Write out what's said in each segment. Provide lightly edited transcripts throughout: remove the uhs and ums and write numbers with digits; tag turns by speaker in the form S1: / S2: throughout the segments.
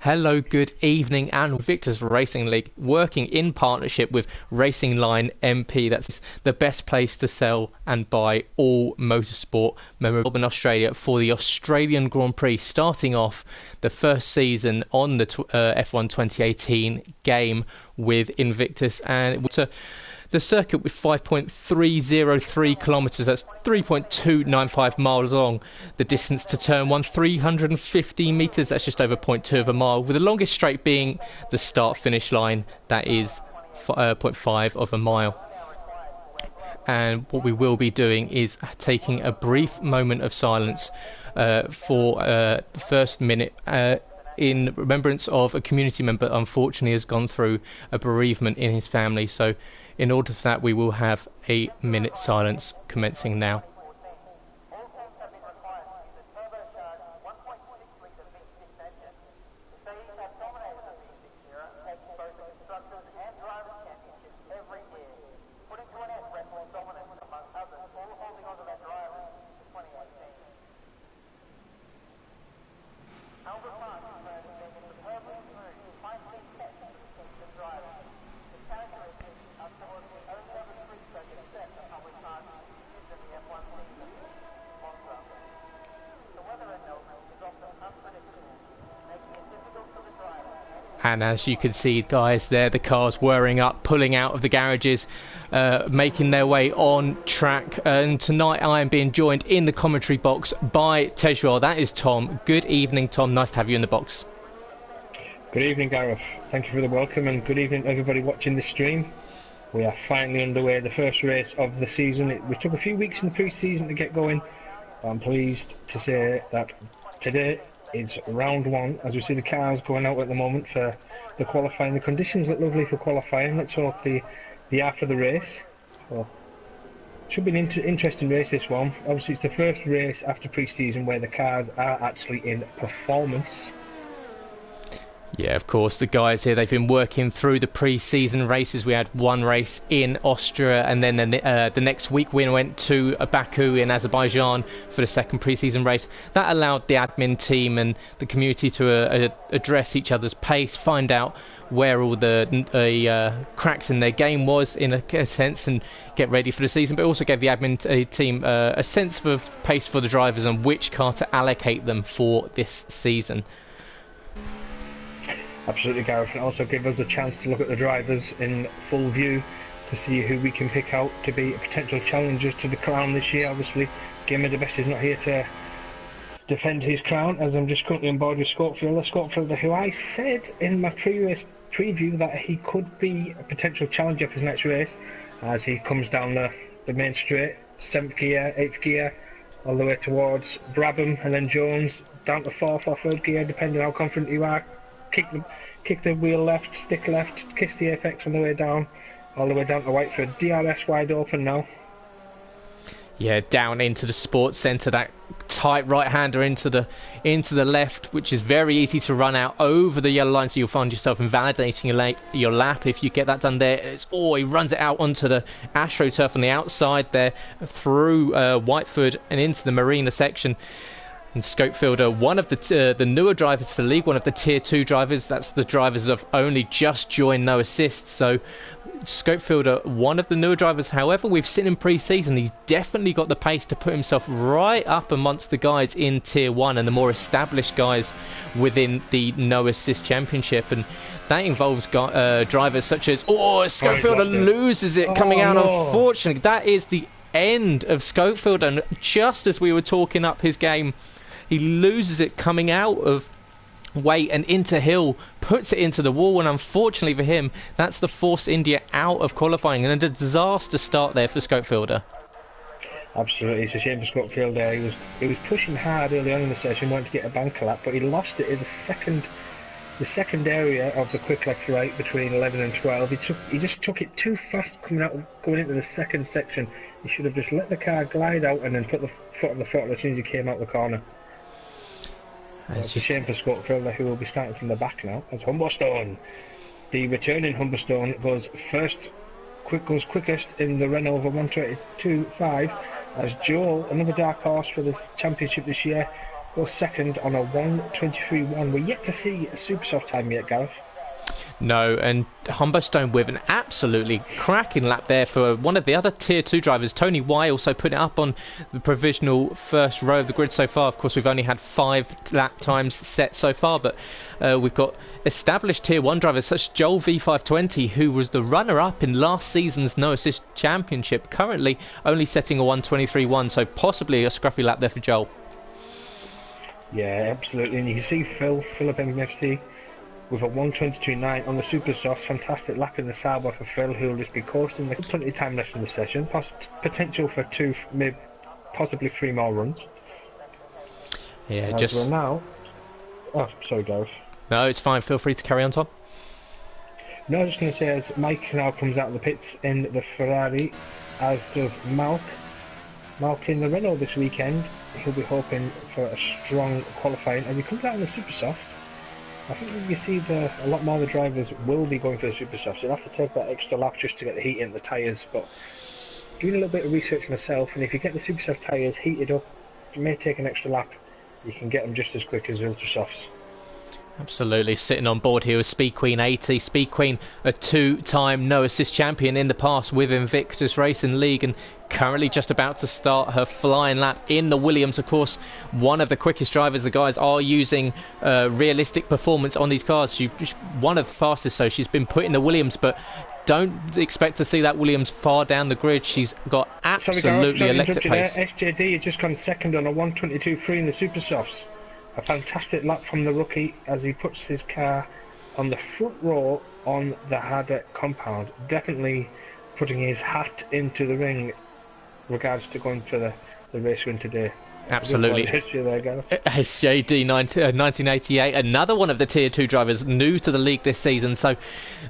S1: Hello, good evening, and Invictus Racing League, working in partnership with Racing Line MP. That's the best place to sell and buy all motorsport memorabilia in Australia for the Australian Grand Prix, starting off the first season on the F1 2018 game with Invictus, and the circuit with 5.303 kilometres, that's 3.295 miles long. The distance to turn 1, 350 metres, that's just over 0.2 of a mile, with the longest straight being the start-finish line, that is 0.5 of a mile. And what we will be doing is taking a brief moment of silence for the first minute in remembrance of a community member that unfortunately has gone through a bereavement in his family. So in order for that, we will have a minute silence commencing now. And as you can see, guys, there the cars whirring up, pulling out of the garages, making their way on track. And tonight I am being joined in the commentary box by Tejwal. That is Tom. Good evening, Tom. Nice to have you in the box.
S2: Good evening, Gareth. Thank you for the welcome, and good evening everybody watching the stream. We are finally underway, the first race of the season. We took a few weeks in the pre-season to get going, but I'm pleased to say that today is round one, as we see the cars going out at the moment for the qualifying. The conditions look lovely for qualifying. Let's hope they are for the race. So, should be an interesting race, this one. Obviously it's the first race after pre-season where the cars are actually in performance.
S1: Yeah, of course, the guys here, they've been working through the pre-season races. We had one race in Austria, and then the next week we went to Baku in Azerbaijan for the second pre-season race. That allowed the admin team and the community to address each other's pace, find out where all the cracks in their game was, in a sense, and get ready for the season, but also gave the admin team a sense of pace for the drivers and which car to allocate them for this season.
S2: Absolutely, Gareth, and also give us a chance to look at the drivers in full view to see who we can pick out to be potential challengers to the crown this year. Obviously, Gamer the Best is not here to defend his crown, as I'm just currently on board with Scottfielder, who I said in my previous preview that he could be a potential challenger for his next race, as he comes down the main straight, 7th gear, 8th gear, all the way towards Brabham, and then Jones down to 4th or 3rd gear, depending on how confident you are. Kick the wheel left, stick left, kiss the apex on the way down, all the way down to Whiteford. DRS wide open now.
S1: Yeah, down into the sports centre, that tight right-hander into the left, which is very easy to run out over the yellow line, so you'll find yourself invalidating your lap if you get that done there. He runs it out onto the AstroTurf on the outside there, through Whiteford and into the Marina section. And Scopefielder, one of the newer drivers to the league, one of the Tier 2 drivers. That's the drivers that have only just joined No Assist. So Scopefielder, one of the newer drivers. However, we've seen in pre-season, he's definitely got the pace to put himself right up amongst the guys in Tier 1 and the more established guys within the No Assist Championship. And that involves drivers such as... Scopefielder loses it coming out, unfortunately. That is the end of Scopefielder. And just as we were talking up his game, he loses it coming out of weight and into hill, puts it into the wall, and unfortunately for him, that's the force India out of qualifying, and a disaster start there for Scopefielder.
S2: Absolutely, it's a shame for Scopefielder. He was pushing hard early on in the session, wanted to get a banker lap, but he lost it in the second area of the quick left right between 11 and 12. He just took it too fast going into the second section. He should have just let the car glide out and then put the foot on the throttle as soon as he came out the corner. It's a shame for Scopefielder, who will be starting from the back now, as Humberstone, the returning Humberstone, goes quickest in the run over 122.5, as Joel, another dark horse for the championship this year, goes second on a 1:23.1. We're yet to see a super soft time yet, Gareth.
S1: No, and Humberstone with an absolutely cracking lap there for one of the other Tier 2 drivers. Tony Y also put it up on the provisional first row of the grid so far. Of course, we've only had 5 lap times set so far, but we've got established Tier 1 drivers such as Joel V520, who was the runner-up in last season's No Assist Championship, currently only setting a 1:23.1, so possibly a scruffy lap there for Joel.
S2: Yeah, absolutely. And you can see Philip MFC with a 1:22.9 on the super soft. Fantastic lap in the Sauber for Phil, who will just be coasting. There's plenty of time left in the session. Potential for 2, maybe possibly 3 more runs.
S1: Yeah,
S2: As
S1: just
S2: we're now. Oh, sorry, Gareth.
S1: No, it's fine. Feel free to carry on, Tom.
S2: No, I was just going to say, as Mike now comes out of the pits in the Ferrari, as does Malk. Malk in the Renault this weekend. He'll be hoping for a strong qualifying. As he comes out in the super soft, I think you see a lot more of the drivers will be going for the super softs. You'll have to take that extra lap just to get the heat in the tyres, but doing a little bit of research myself, and if you get the super soft tyres heated up, it may take an extra lap. You can get them just as quick as the ultra softs.
S1: Absolutely. Sitting on board here with Speed Queen 80. Speed Queen, a 2-time No Assist champion in the past with Invictus Racing League, and currently just about to start her flying lap in the Williams. Of course, one of the quickest drivers. The guys are using realistic performance on these cars. She's one of the fastest, so she's been put in the Williams, but don't expect to see that Williams far down the grid. She's got absolutely electric pace.
S2: SJD has just gone second on a 1:22.3 in the super softs. A fantastic lap from the rookie as he puts his car on the front row on the harder compound. Definitely putting his hat into the ring regards to going for the race win today.
S1: Absolutely.
S2: History there, Gareth.
S1: SJD 1988, another one of the Tier 2 drivers new to the league this season. So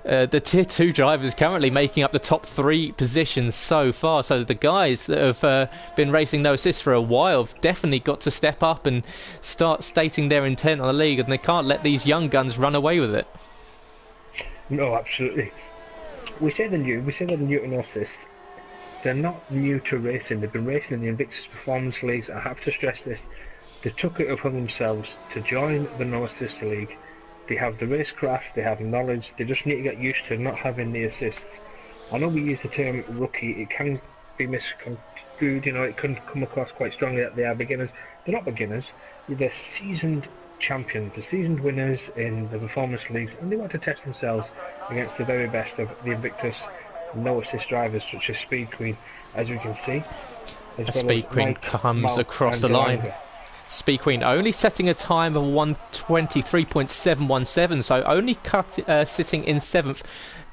S1: the Tier 2 drivers currently making up the top 3 positions so far. So the guys that have been racing No Assist for a while have definitely got to step up and start stating their intent on the league, and they can't let these young guns run away with it.
S2: No, absolutely. We say they're new to No Assist. They're not new to racing. They've been racing in the Invictus Performance Leagues. I have to stress this. They took it upon themselves to join the No Assist League. They have the racecraft, they have knowledge. They just need to get used to not having the assists. I know we use the term rookie. It can be misconstrued. It can come across quite strongly that they are beginners. They're not beginners. They're seasoned champions, the seasoned winners in the Performance Leagues, and they want to test themselves against the very best of the Invictus No Assist drivers such as Speed Queen, as we can see.
S1: Speed Queen comes across the line. Speed Queen only setting a time of 1:23.717, so only sitting in 7th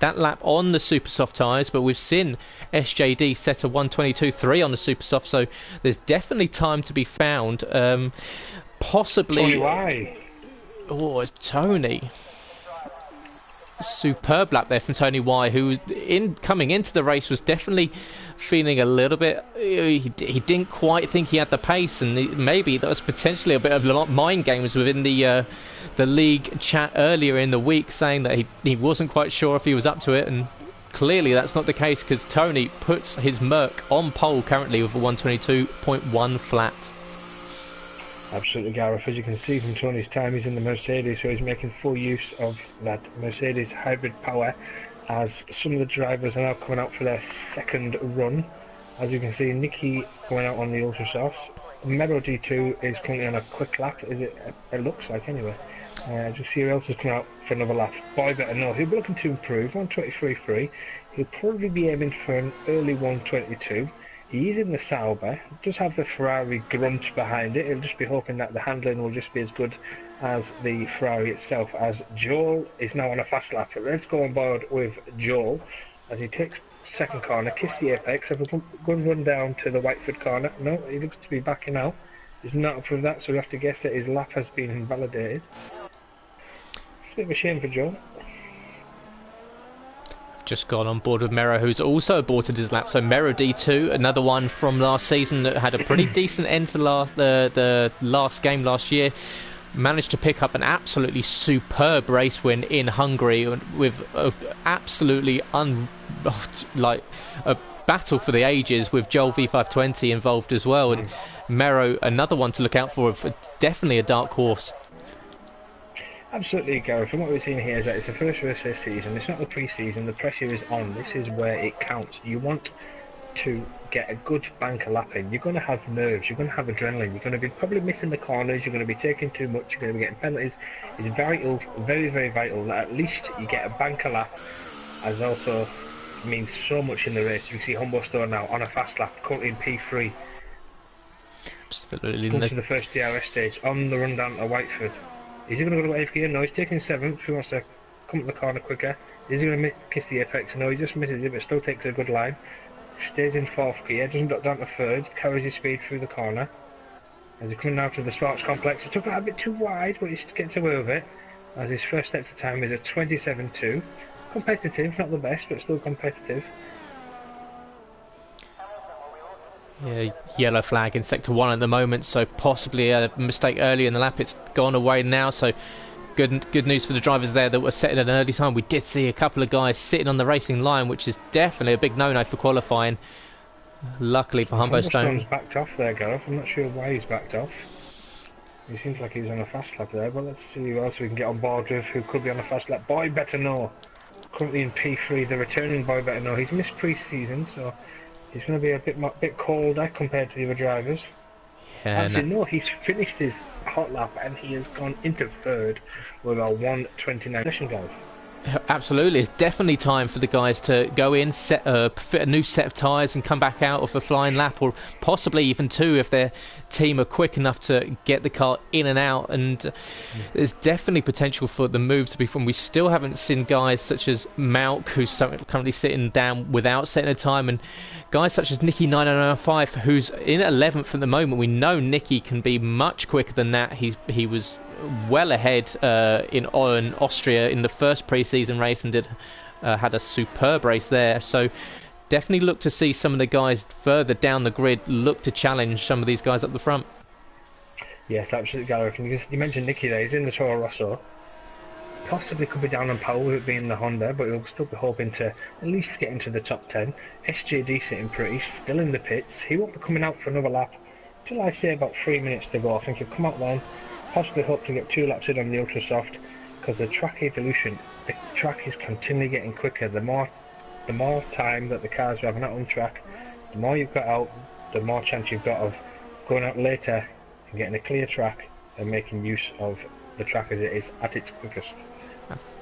S1: that lap on the super soft tyres, but we've seen SJD set a 1:22.3 on the super soft, so there's definitely time to be found. Possibly. Oh, it's Tony. Superb lap there from Tony Y, who coming into the race was definitely feeling a little bit, he didn't quite think he had the pace, and maybe that was potentially a bit of mind games within the league chat earlier in the week, saying that he wasn't quite sure if he was up to it, and clearly that's not the case, because Tony puts his Merc on pole currently with a 1:22.1 flat.
S2: Absolutely, Gareth. As you can see from Tony's time, he's in the Mercedes, so he's making full use of that Mercedes hybrid power, as some of the drivers are now coming out for their second run. As you can see, Nicky going out on the Ultra Softs. Mero D2 is currently on a quick lap, it looks like anyway. As you see who else is coming out for another lap. Boy better know, he'll be looking to improve, 1:23.3. He'll probably be aiming for an early 1:22. He's in the Sauber, does have the Ferrari grunt behind it. He'll just be hoping that the handling will just be as good as the Ferrari itself. As Joel is now on a fast lap. Let's go on board with Joel as he takes second corner, kiss the apex, have a good run down to the Whiteford corner. No, he looks to be backing out. He's not up for that, so we have to guess that his lap has been invalidated. It's a bit of a shame for Joel.
S1: Just gone on board with Mero, who's also aborted his lap. So Mero D2, another one from last season that had a pretty decent end to the last game last year. Managed to pick up an absolutely superb race win in Hungary with absolutely like a battle for the ages with Joel V520 involved as well. And Mero, another one to look out for definitely a dark horse.
S2: Absolutely, Gareth. From what we're seeing here is that it's the first race this season. It's not the pre-season. The pressure is on. This is where it counts. You want to get a good banker lap in. You're going to have nerves. You're going to have adrenaline. You're going to be probably missing the corners. You're going to be taking too much. You're going to be getting penalties. It's vital, very, very vital that at least you get a banker lap, as also means so much in the race. You can see Humboldt now on a fast lap, currently in P3.
S1: Absolutely.
S2: Come to the first DRS stage on the run down to Whiteford. Is he going to go to 8th gear? No, he's taking 7th. He wants to come to the corner quicker. Is he going to kiss the apex? No, he just misses it, but still takes a good line. Stays in 4th gear, doesn't drop down to 3rd, carries his speed through the corner. As he's coming now to the Sparks complex, he took that a bit too wide, but he gets away with it. As his first step to time is a 27.2. Competitive, not the best, but still competitive.
S1: Yeah, yellow flag in sector 1 at the moment, so possibly a mistake earlier in the lap. It's gone away now, so good news for the drivers there that were setting at an early time. We did see a couple of guys sitting on the racing line, which is definitely a big no-no for qualifying. Luckily for Humberstone's
S2: backed off there, Gareth. I'm not sure why he's backed off. He seems like he's on a fast lap there, but let's see who else we can get on board with who could be on a fast lap. Boy Better Know, currently in P3, the returning Boy Better Know. He's missed pre-season, so he's going to be a bit colder compared to the other drivers.
S1: Yeah,
S2: actually, no, he's finished his hot lap and he has gone into 3rd with a 1:29 session goal.
S1: Absolutely, it's definitely time for the guys to go in, fit a new set of tyres and come back out of a flying lap, or possibly even 2 if their team are quick enough to get the car in and out. And there's definitely potential for the move to be fun. We still haven't seen guys such as Malk, who's currently sitting down without setting a time, and guys such as Nicky 995, who's in 11th at the moment. We know Nicky can be much quicker than that. He was well ahead in Austria in the first pre-season race and had a superb race there. So definitely look to see some of the guys further down the grid look to challenge some of these guys up the front.
S2: Yes, absolutely, Gareth. You mentioned Nicky there. He's in the Toro Rosso. Possibly could be down on pole with it being the Honda, but he'll still be hoping to at least get into the top 10. SJD sitting pretty, still in the pits. He won't be coming out for another lap till I say about 3 minutes to go. I think he'll come out then, possibly hope to get 2 laps in on the Ultra Soft, because the track evolution, the track is continually getting quicker. The more time that the cars are having out on track, the more you've got out, the more chance you've got of going out later and getting a clear track and making use of the track as it is at its quickest.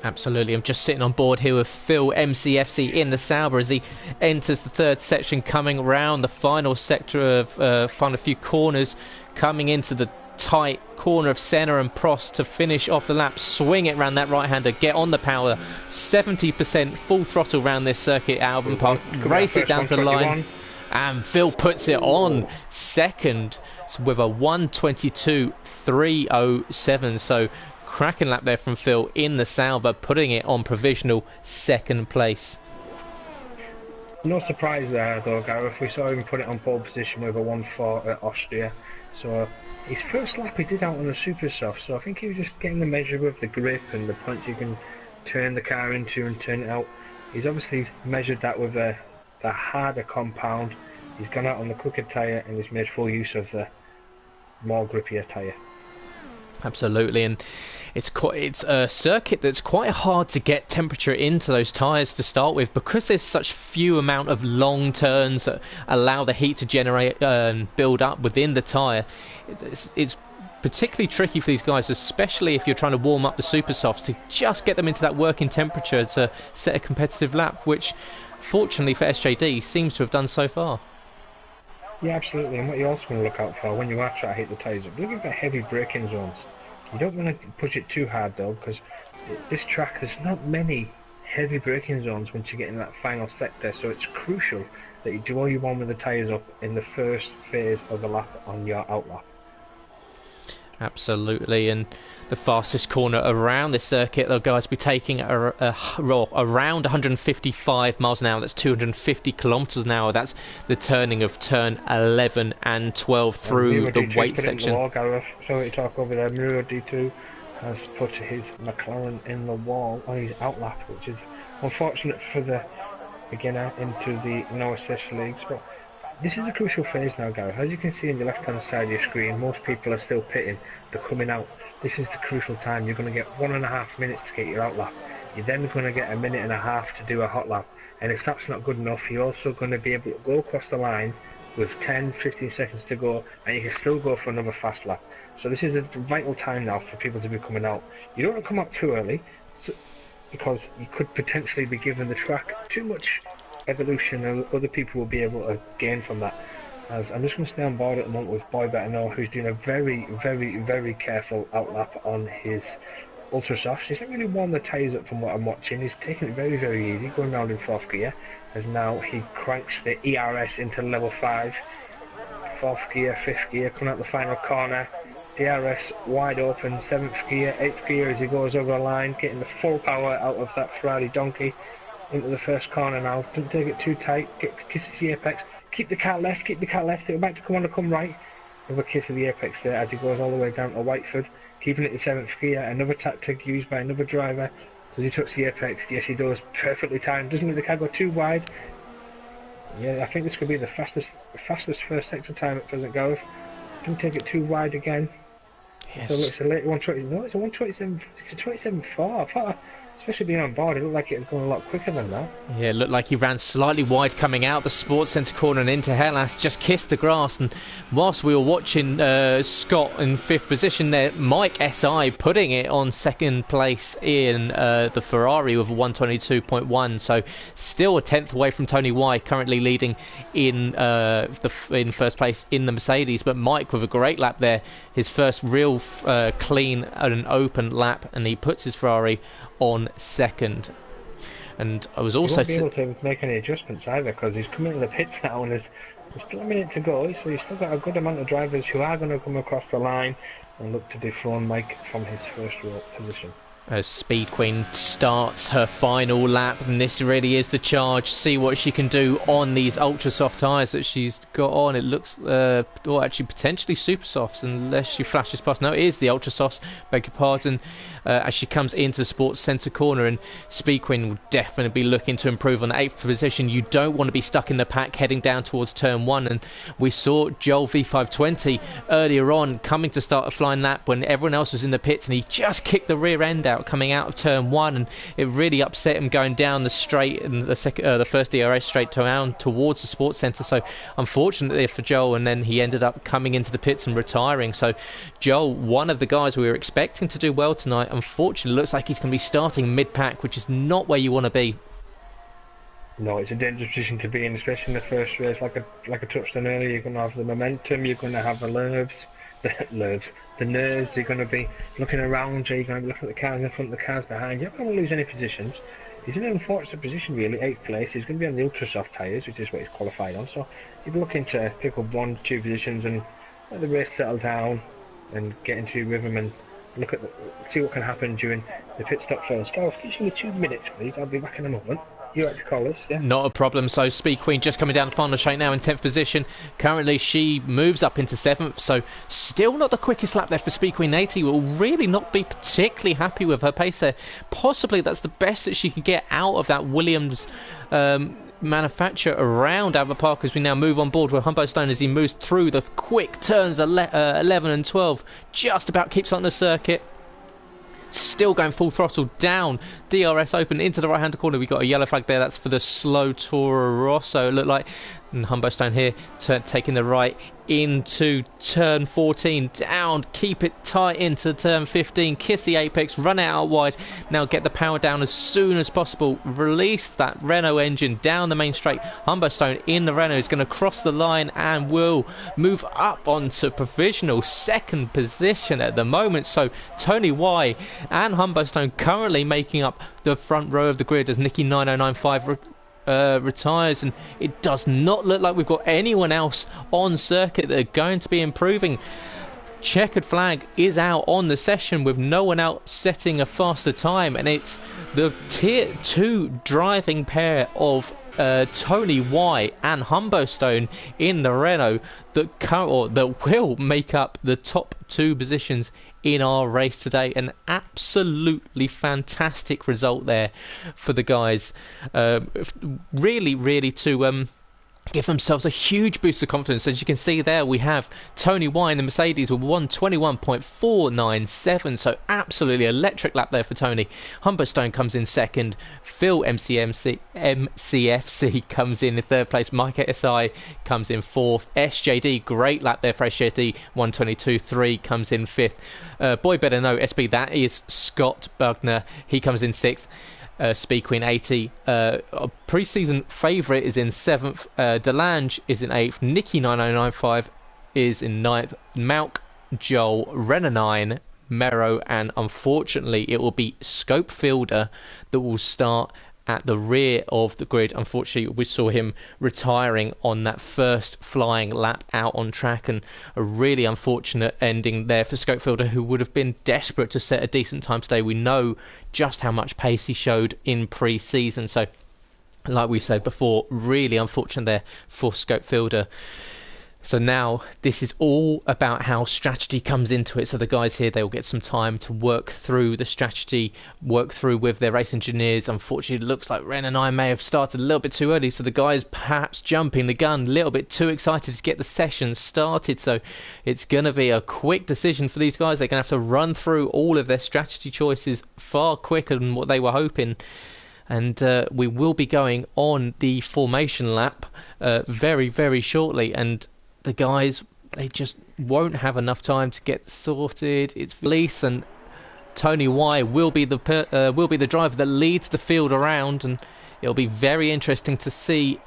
S1: Absolutely. I'm just sitting on board here with Phil MCFC in the Sauber as he enters the 3rd section, coming around the final sector of final few corners, coming into the tight corner of Senna and Prost to finish off the lap. Swing it around that right-hander, get on the power. 70% full throttle around this circuit, Alban Park. Race it down to the line. And Phil puts it on second with a 1:22.307. So cracking lap there from Phil in the Sauber, putting it on provisional 2nd place.
S2: No surprise there though, Gareth. We saw him put it on pole position with a 1:4 at Austria. So his first lap he did out on the super soft, so I think he was just getting the measure of the grip and the points you can turn the car into and turn it out. He's obviously measured that with the harder compound. He's gone out on the quicker tyre and he's made full use of the more grippier tyre.
S1: Absolutely, and it's a circuit that's quite hard to get temperature into those tyres to start with, because there's such few amount of long turns that allow the heat to generate and build up within the tyre. It's particularly tricky for these guys, especially if you're trying to warm up the super softs, to just get them into that working temperature to set a competitive lap, which fortunately for SJD seems to have done so far.
S2: Yeah, absolutely. And what you also want to look out for when you are trying to hit the tyres up, looking for heavy braking zones. You don't want to push it too hard though, because this track, there's not many heavy braking zones once you get in that final sector, so it's crucial that you do all you want with the tyres up in the first phase of the lap on your outlap.
S1: Absolutely, and the fastest corner around this circuit, the guys be taking around 155 miles an hour. That's 250 kilometers an hour. That's the turning of turn 11 and 12 through the weight section.
S2: Sorry to talk over there. Muro D2 has put his McLaren in the wall on his outlap, which is unfortunate for the beginner into the no assist leagues, but This is a crucial phase now, Gareth. As you can see on the left-hand side of your screen, most people are still pitting. They're coming out. This is the crucial time. You're going to get 1.5 minutes to get your out lap. You're then going to get 1.5 minutes to do a hot lap. And if that's not good enough, you're also going to be able to go across the line with 10-15 seconds to go, and you can still go for another fast lap. So this is a vital time now for people to be coming out. You don't want to come out too early, because you could potentially be giving the track too much evolution, and other people will be able to gain from that. As I'm just going to stay on board at the moment with Boy Better Know, who's doing a very, very, very careful outlap on his ultra soft. He's not really warmed the tyres up from what I'm watching. He's taking it very, very easy, going around in 4th gear, as now he cranks the ERS into level 5. 4th gear, 5th gear, coming out the final corner. DRS wide open, 7th gear, 8th gear as he goes over the line, getting the full power out of that Ferrari donkey into the first corner now. Don't take it too tight, kisses the apex, keep the car left, they're about to come right. Another kiss of the apex there as he goes all the way down to Whiteford, keeping it in 7th gear. Another tactic used by another driver. So he touches the apex, yes he does, perfectly timed, doesn't let the car go too wide. Yeah, I think this could be the fastest first sector time at present, Gareth. Don't take it too wide again.
S1: Yes.
S2: So it's a late 120. No, it's a 127. It's a 27.4. Especially being on board, it looked like it was going a lot quicker than that.
S1: Yeah, it looked like he ran slightly wide coming out the sports centre corner and into Hellas, just kissed the grass. And whilst we were watching Scott in 5th position there, Mike SI putting it on 2nd place in the Ferrari with a 122.1. So still a 10th away from Tony Y, currently leading in in 1st place in the Mercedes. But Mike with a great lap there, his first real clean and open lap, and he puts his Ferrari on 2nd. And I was also
S2: he won't be able to make any adjustments either, because he's coming to the pits now and there's still 1 minute to go, so you've still got a good amount of drivers who are going to come across the line and look to dethrone Mike from his first row position.
S1: As Speed Queen starts her final lap, and this really is the charge. See what she can do on these ultra soft tyres that she's got on. It looks, or actually potentially super softs, unless she flashes past. No, it is the ultra softs, beg your pardon, as she comes into the sports centre corner. And Speed Queen will definitely be looking to improve on the 8th position. You don't want to be stuck in the pack heading down towards turn 1. And we saw Joel V520 earlier on coming to start a flying lap when everyone else was in the pits, and he just kicked the rear end out coming out of turn 1, and it really upset him going down the straight and the first DRS straight down towards the sports centre. So unfortunately for Joel, and then he ended up coming into the pits and retiring. So Joel, one of the guys we were expecting to do well tonight, unfortunately looks like he's going to be starting mid-pack, which is not where you want to be.
S2: No, it's a dangerous position to be in, especially in the first race. Like I touched on earlier, you're going to have the momentum, you're going to have the nerves, you're going to be looking around you, you're going to be looking at the cars in front, the cars behind. You're not going to lose any positions. He's in an unfortunate position really, 8th place. He's going to be on the ultra soft tyres, which is what he's qualified on, so he'd be looking to pick up 1-2 positions and let the race settle down and get into rhythm and look at see what can happen during the pit stop first. Gareth, can you give me 2 minutes please? I'll be back in a moment. You like to call us, yeah? Not
S1: a problem. So Speed Queen just coming down the final straight now in 10th position. Currently she moves up into 7th, so still not the quickest lap there for Speed Queen. 80 will really not be particularly happy with her pace there. Possibly that's the best that she can get out of that Williams manufacture around Albert Park as we now move on board with Humbo Stone as he moves through the quick turns 11 and 12. Just about keeps on the circuit. Still going full throttle down, DRS open into the right hand corner. We got a yellow flag there, that's for the slow Toro Rosso, it looked like. And Humbo Stone here taking the right into turn 14, down, keep it tight into turn 15, kiss the apex, run it out wide, now get the power down as soon as possible, release that Renault engine down the main straight. Humbo Stone in the Renault is going to cross the line and will move up onto provisional 2nd position at the moment. So Tony Y and Humbo Stone currently making up the front row of the grid as Nikki 9095 retires, and it does not look like we've got anyone else on circuit that are going to be improving. Checkered flag is out on the session with no one out setting a faster time, and it's the tier 2 driving pair of Tony Y and Humbo Stone in the Renault that will make up the top 2 positions in our race today. An absolutely fantastic result there for the guys. Really to give themselves a huge boost of confidence. As you can see there, we have Tony Y in the Mercedes with 1:21.497, so absolutely electric lap there for Tony. Humberstone comes in second, Phil MCFC comes in third place, Mike SI comes in fourth, SJD, great lap there for SJD, 1:22.3 comes in fifth. Boy better know SB, that is Scott Bugner, he comes in sixth. Speed Queen 80, pre-season favourite is in 7th, Delange is in 8th, Nikki 9095 is in 9th, Malk, Joel, Renner 9, Mero, and unfortunately it will be Scope Fielder that will start at the rear of the grid. Unfortunately, we saw him retiring on that first flying lap out on track, and a really unfortunate ending there for Scopefielder, who would have been desperate to set a decent time today. We know just how much pace he showed in pre-season, so like we said before, really unfortunate there for Scopefielder. So now this is all about how strategy comes into it. So the guys here, they will get some time to work through the strategy, work through with their race engineers. Unfortunately, it looks like Ren and I may have started a little bit too early. So the guys perhaps jumping the gun, a little bit too excited to get the session started. So it's going to be a quick decision for these guys. They're going to have to run through all of their strategy choices far quicker than what they were hoping. And we will be going on the formation lap very, very shortly. And the guys, they just won't have enough time to get sorted. It's Felice, and Tony Y will be the driver that leads the field around, and it'll be very interesting to see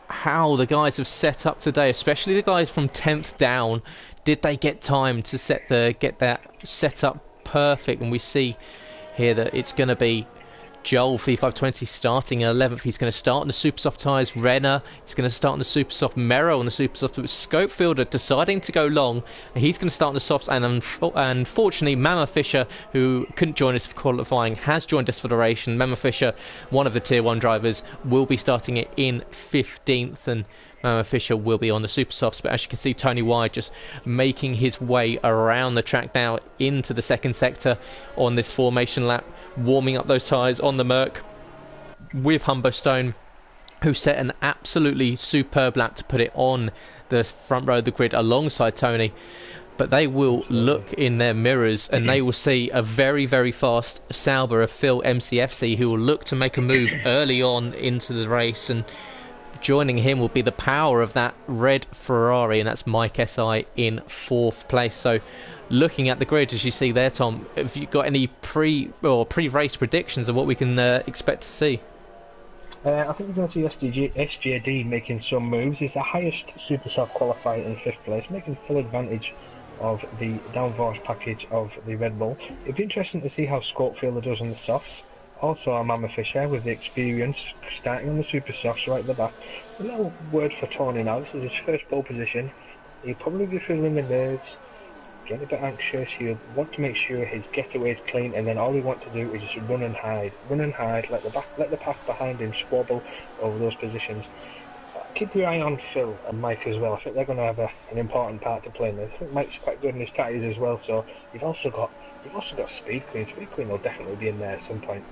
S1: how the guys have set up today, especially the guys from 10th down. Did they get time to get that set up perfect? And we see here that it's going to be Joel V520 starting in 11th. He's going to start on the super soft tyres. Renner, he's going to start on the super soft. Mero on the super soft. Scopefielder deciding to go long, and he's going to start on the softs. And unfortunately, Mama Fisher, who couldn't join us for qualifying, has joined us for the race. And Mama Fisher, one of the tier 1 drivers, will be starting it in 15th, and Mama Fisher will be on the super softs. But as you can see, Tony Y just making his way around the track now into the second sector on this formation lap, warming up those tyres on the Merc with Humberstone, who set an absolutely superb lap to put it on the front row of the grid alongside Tony. But they will look in their mirrors and they will see a very, very fast Sauber of Phil MCFC, who will look to make a move early on into the race, and joining him will be the power of that red Ferrari, and that's Mike SI in 4th place. So looking at the grid, as you see there, Tom, have you got any pre-race predictions of what we can expect to see?
S2: I think we're going to see SJD making some moves. He's the highest super soft qualifier in 5th place, making full advantage of the downforce package of the Red Bull. It'd be interesting to see how Scopefielder does on the softs. Also, our Mama Fisher with the experience, starting on the super softs right at the back. A little word for Tony now. This is his first pole position. He'll probably be feeling the nerves, getting a bit anxious. He'll want to make sure his getaway is clean, and then all we want to do is just run and hide, let the pack behind him squabble over those positions. Keep your eye on Phil and Mike as well. I think they're going to have an important part to play in this. I think Mike's quite good in his tyres as well, so you've also got Speed Queen. Speed Queen will definitely be in there at some point.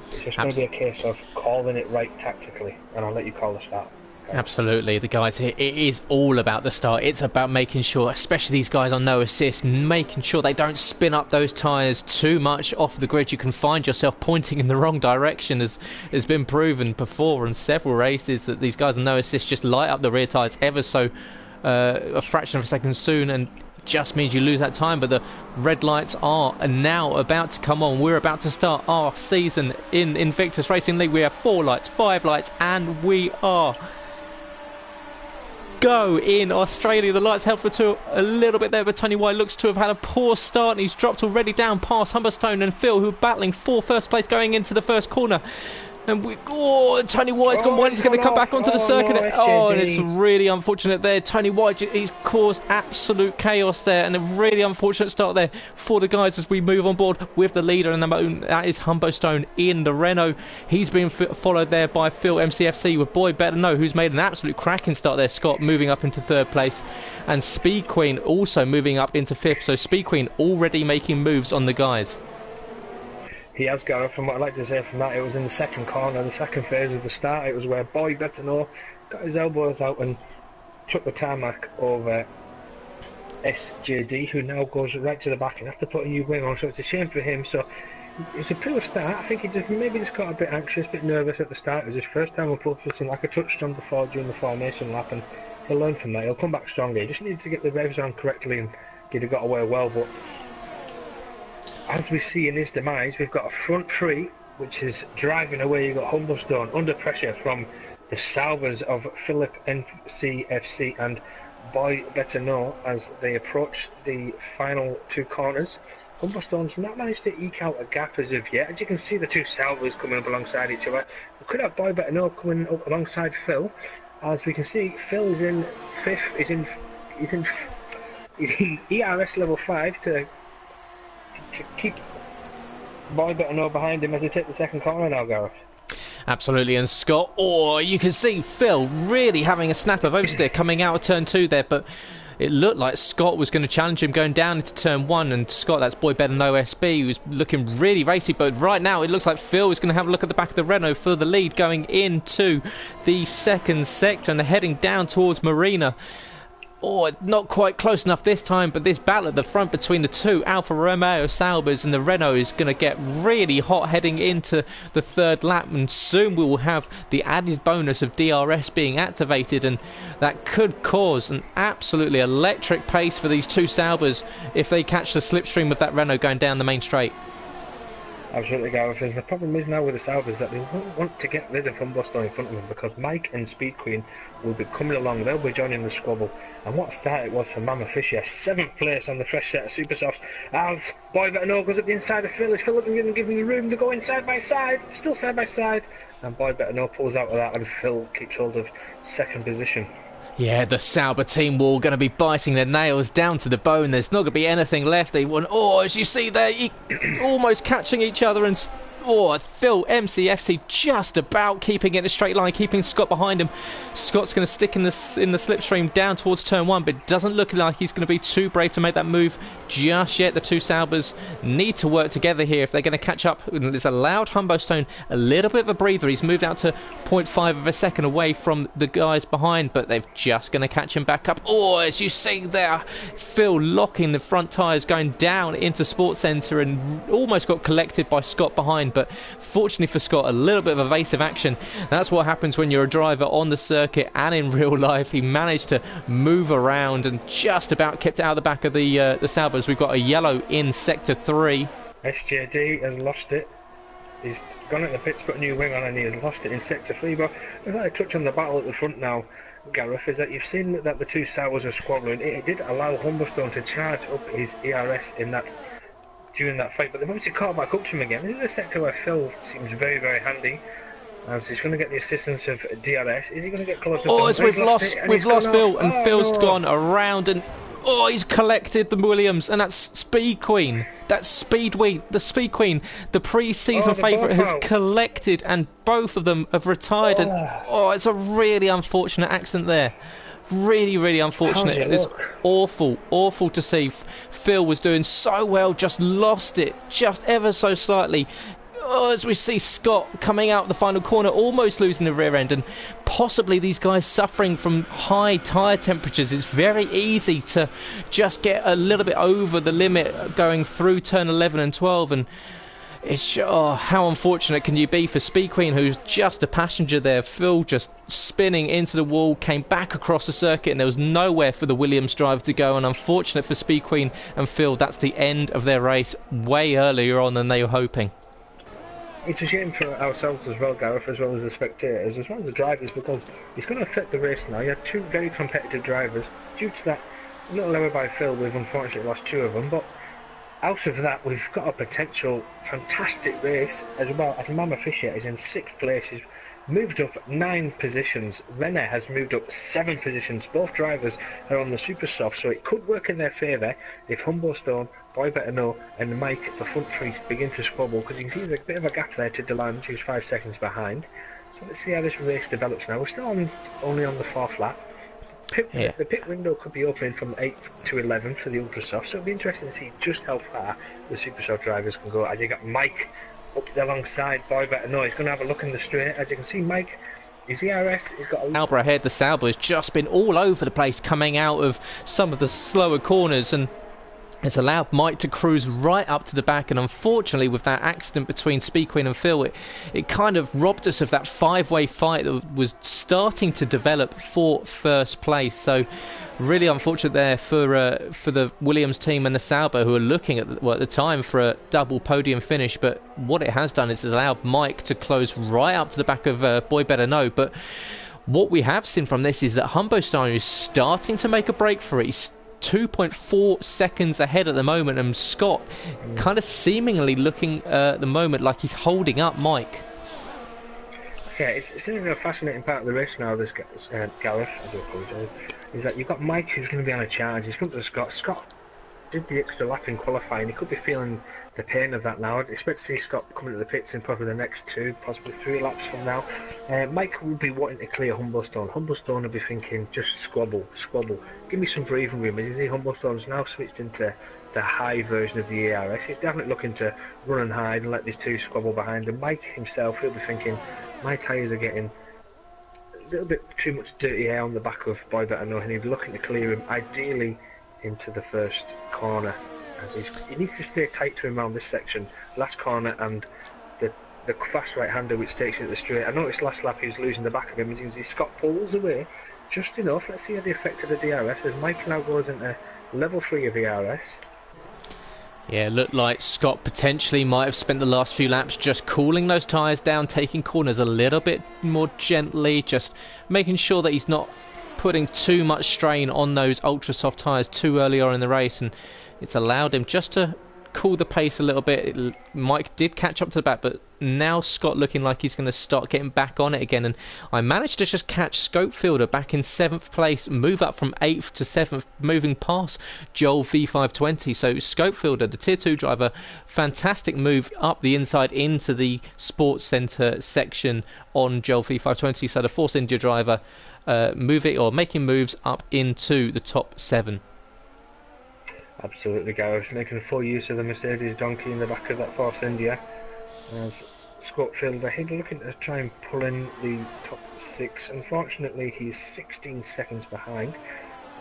S2: It's just going to be a case of calling it right tactically, and I'll let you call the start.
S1: Absolutely, the guys here, it is all about the start. It's about making sure, especially these guys on no assist, making sure they don't spin up those tyres too much off the grid. You can find yourself pointing in the wrong direction, as has been proven before in several races, that these guys on no assist just light up the rear tyres ever so a fraction of a second soon, and just means you lose that time. But the red lights are now about to come on. We're about to start our season in Invictus Racing League. We have 4 lights, 5 lights, and we are go in Australia. The lights held for a little bit there, but Tony Y looks to have had a poor start, and he's dropped already down past Humberstone and Phil, who are battling for first place going into the first corner. And Tony White's gone wide. He's going to come back onto the circuit.
S2: No,
S1: and it's really unfortunate there. Tony White, he's caused absolute chaos there, and a really unfortunate start there for the guys as we move on board with the leader, and that is Humberstone in the Renault. He's been followed there by Phil MCFC with Boy Better Know, who's made an absolute cracking start there. Scott moving up into 3rd place, and Speed Queen also moving up into 5th. So Speed Queen already making moves on the guys.
S2: He has, Gareth, from what I'd like to say from that, it was in the second corner, the second phase of the start. It was where Boy Better Know got his elbows out and took the tarmac over SJD, who now goes right to the back and have to put a new wing on, so it's a shame for him. So it's a poor start. I think he maybe just got a bit anxious, a bit nervous at the start. It was his first time on pole position, like I touched on before during the formation lap, and he'll learn from that. He'll come back stronger. He just needs to get the revs on correctly, and he'd have got away well. But as we see in his demise, we've got a front three which is driving away. You've got Humblestone under pressure from the salvers of Philip NCFC and Boy Better Know as they approach the final two corners. Humblestone's not managed to eke out a gap as of yet. As you can see, the two salvers coming up alongside each other. We could have Boy Better Know coming up alongside Phil. As we can see, Phil is in fifth. He's in ERS level 5 to keep Boy Better Know behind him as they take the second corner now, Gareth.
S1: Absolutely, and Scott, you can see Phil really having a snap of oversteer coming out of turn 2 there, but it looked like Scott was going to challenge him going down into turn 1, and Scott, that's Boy Better Know SB, who's looking really racy, but right now it looks like Phil is going to have a look at the back of the Renault for the lead going into the second sector, and they're heading down towards Marina. Not quite close enough this time, but this battle at the front between the two Alfa Romeo Saubers and the Renault is going to get really hot heading into the third lap, and soon we will have the added bonus of DRS being activated, and that could cause an absolutely electric pace for these two Saubers if they catch the slipstream of that Renault going down the main straight.
S2: Absolutely, Gareth. The problem is now with the Saubers that they won't want to get rid of Humblestone in front of them, because Mike and Speed Queen will be coming along. They'll be joining the squabble. And what start it was for Mama Fisher. 7th place on the fresh set of Super Softs as Boy Better Know goes up the inside of Phil. Is Phil going to give him the room to go in side by side? Still side by side. And Boy Better Know pulls out of that, and Phil keeps hold of second position.
S1: Yeah, the Sauber team wall going to be biting their nails down to the bone. There's not going to be anything left. They want, as you see there, almost catching each other, and Phil MCFC just about keeping it in a straight line, keeping Scott behind him. Scott's going to stick in the slipstream down towards turn 1, but it doesn't look like he's going to be too brave to make that move just yet. The two Saubers need to work together here if they're going to catch up. It's allowed Humblestone a little bit of a breather. He's moved out to 0.5 of a second away from the guys behind, but they're just going to catch him back up. As you see there, Phil locking the front tyres going down into Sports Centre and almost got collected by Scott behind. But fortunately for Scott, a little bit of evasive action. That's what happens when you're a driver on the circuit and in real life. He managed to move around and just about kept it out of the back of the Saubers. We've got a yellow in sector 3.
S2: SJD has lost it. He's gone at the pits, put a new wing on, and he has lost it in sector 3. But if I touch on the battle at the front now, Gareth, is that you've seen that the two Saubers are squabbling. It did allow Humblestone to charge up his ERS during that fight, but they've obviously caught back up to him again. This is a sector where Phil seems very, very handy, as he's going to get the assistance of DRS. Is he going to get closer?
S1: As we've lost Phil, and Phil's gone around, and he's collected the Williams, and that's Speed Queen. That's the Speed Queen, the pre-season favourite, has collected, and both of them have retired. And it's a really unfortunate accident there. Really unfortunate. It was awful to see. Phil was doing so well, just lost it just ever so slightly. As we see Scott coming out the final corner, almost losing the rear end, and possibly these guys suffering from high tyre temperatures. It's very easy to just get a little bit over the limit going through turn 11 and 12, and it's how unfortunate can you be for Speed Queen, who's just a passenger there. Phil just spinning into the wall, came back across the circuit, and there was nowhere for the Williams driver to go. And unfortunate for Speed Queen and Phil, that's the end of their race way earlier on than they were hoping.
S2: It's a shame for ourselves as well, Gareth, as well as the spectators, as well as the drivers, because it's going to affect the race now. You had two very competitive drivers. Due to that little error by Phil, we've unfortunately lost 2 of them, but out of that, we've got a potential fantastic race, as well as Mama Fisher is in 6th place. She's moved up 9 positions. Renner has moved up 7 positions. Both drivers are on the Super Soft, so it could work in their favour if Humblestone, Boy Better Know, and Mike, the front three, begin to squabble, because you can see there's a bit of a gap there to Delange, who's 5 seconds behind. So let's see how this race develops now. We're still only on the 4th lap. The pit window could be opening from 8 to 11 for the Ultra Soft, so it'll be interesting to see just how far the Super Soft drivers can go. As you got Mike up alongside Boy Better Know, he's going to have a look in the straight. As you can see, Mike His ERS, he's got a...
S1: Sauber ahead. The Sauber has just been all over the place coming out of some of the slower corners, and it's allowed Mike to cruise right up to the back. And unfortunately, with that accident between Speed Queen and Phil, it kind of robbed us of that five-way fight that was starting to develop for first place. So really unfortunate there for the Williams team and the Sauber, who are looking at the time for a double podium finish. But what it has done is it's allowed Mike to close right up to the back of Boy Better Know. But what we have seen from this is that Humbo Steiner is starting to make a break for it. He's 2.4 seconds ahead at the moment, and Scott kind of seemingly looking at the moment like he's holding up Mike.
S2: Yeah, it's a fascinating part of the race now, this Gareth, I do apologise, is that you've got Mike who's going to be on a charge. He's come to Scott. Scott did the extra lap in qualifying. He could be feeling the pain of that now. I'd expect to see Scott coming to the pits in probably the next 2, possibly 3 laps from now. Mike will be wanting to clear Humblestone. Humblestone will be thinking, just squabble, give me some breathing room. You see Humblestone's now switched into the high version of the ARS. He's definitely looking to run and hide and let these 2 squabble behind him. Mike himself, he'll be thinking, my tyres are getting a little bit too much dirty air on the back of Boy Better Know, and he'll be looking to clear him, ideally into the first corner, as he needs to stay tight to him around this section, last corner, and the fast right-hander which takes it to the straight. I noticed last lap he was losing the back of him as Scott pulls away just enough. Let's see how the effect of the DRS as Mike now goes into level 3 of the DRS.
S1: Yeah, it looked like Scott potentially might have spent the last few laps just cooling those tyres down, taking corners a little bit more gently, just making sure that he's not putting too much strain on those ultra soft tyres too early on in the race, and it's allowed him just to cool the pace a little bit. Mike did catch up to the back, but now Scott looking like he's going to start getting back on it again, and I managed to just catch Scopefielder back in 7th place, move up from 8th to 7th, moving past Joel V520. So Scopefielder, the tier 2 driver, fantastic move up the inside into the sports centre section on Joel V520. So the Force India driver making moves up into the top 7.
S2: Absolutely, Gareth, making full use of the Mercedes donkey in the back of that Force India. As Scopefielder, he's looking to try and pull in the top 6. Unfortunately, he's 16 seconds behind.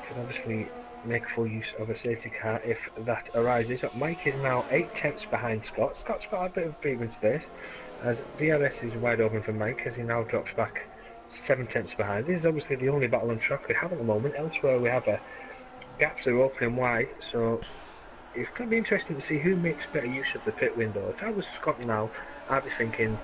S2: Could obviously make full use of a safety car if that arises. But Mike is now 8 tenths behind Scott. Scott's got a bit of breathing space, as DRS is wide open for Mike as he now drops back 7 tenths behind. This is obviously the only battle on track we have at the moment. Elsewhere we have gaps are opening wide, so it's going to be interesting to see who makes better use of the pit window. If I was Scott now, I'd be thinking,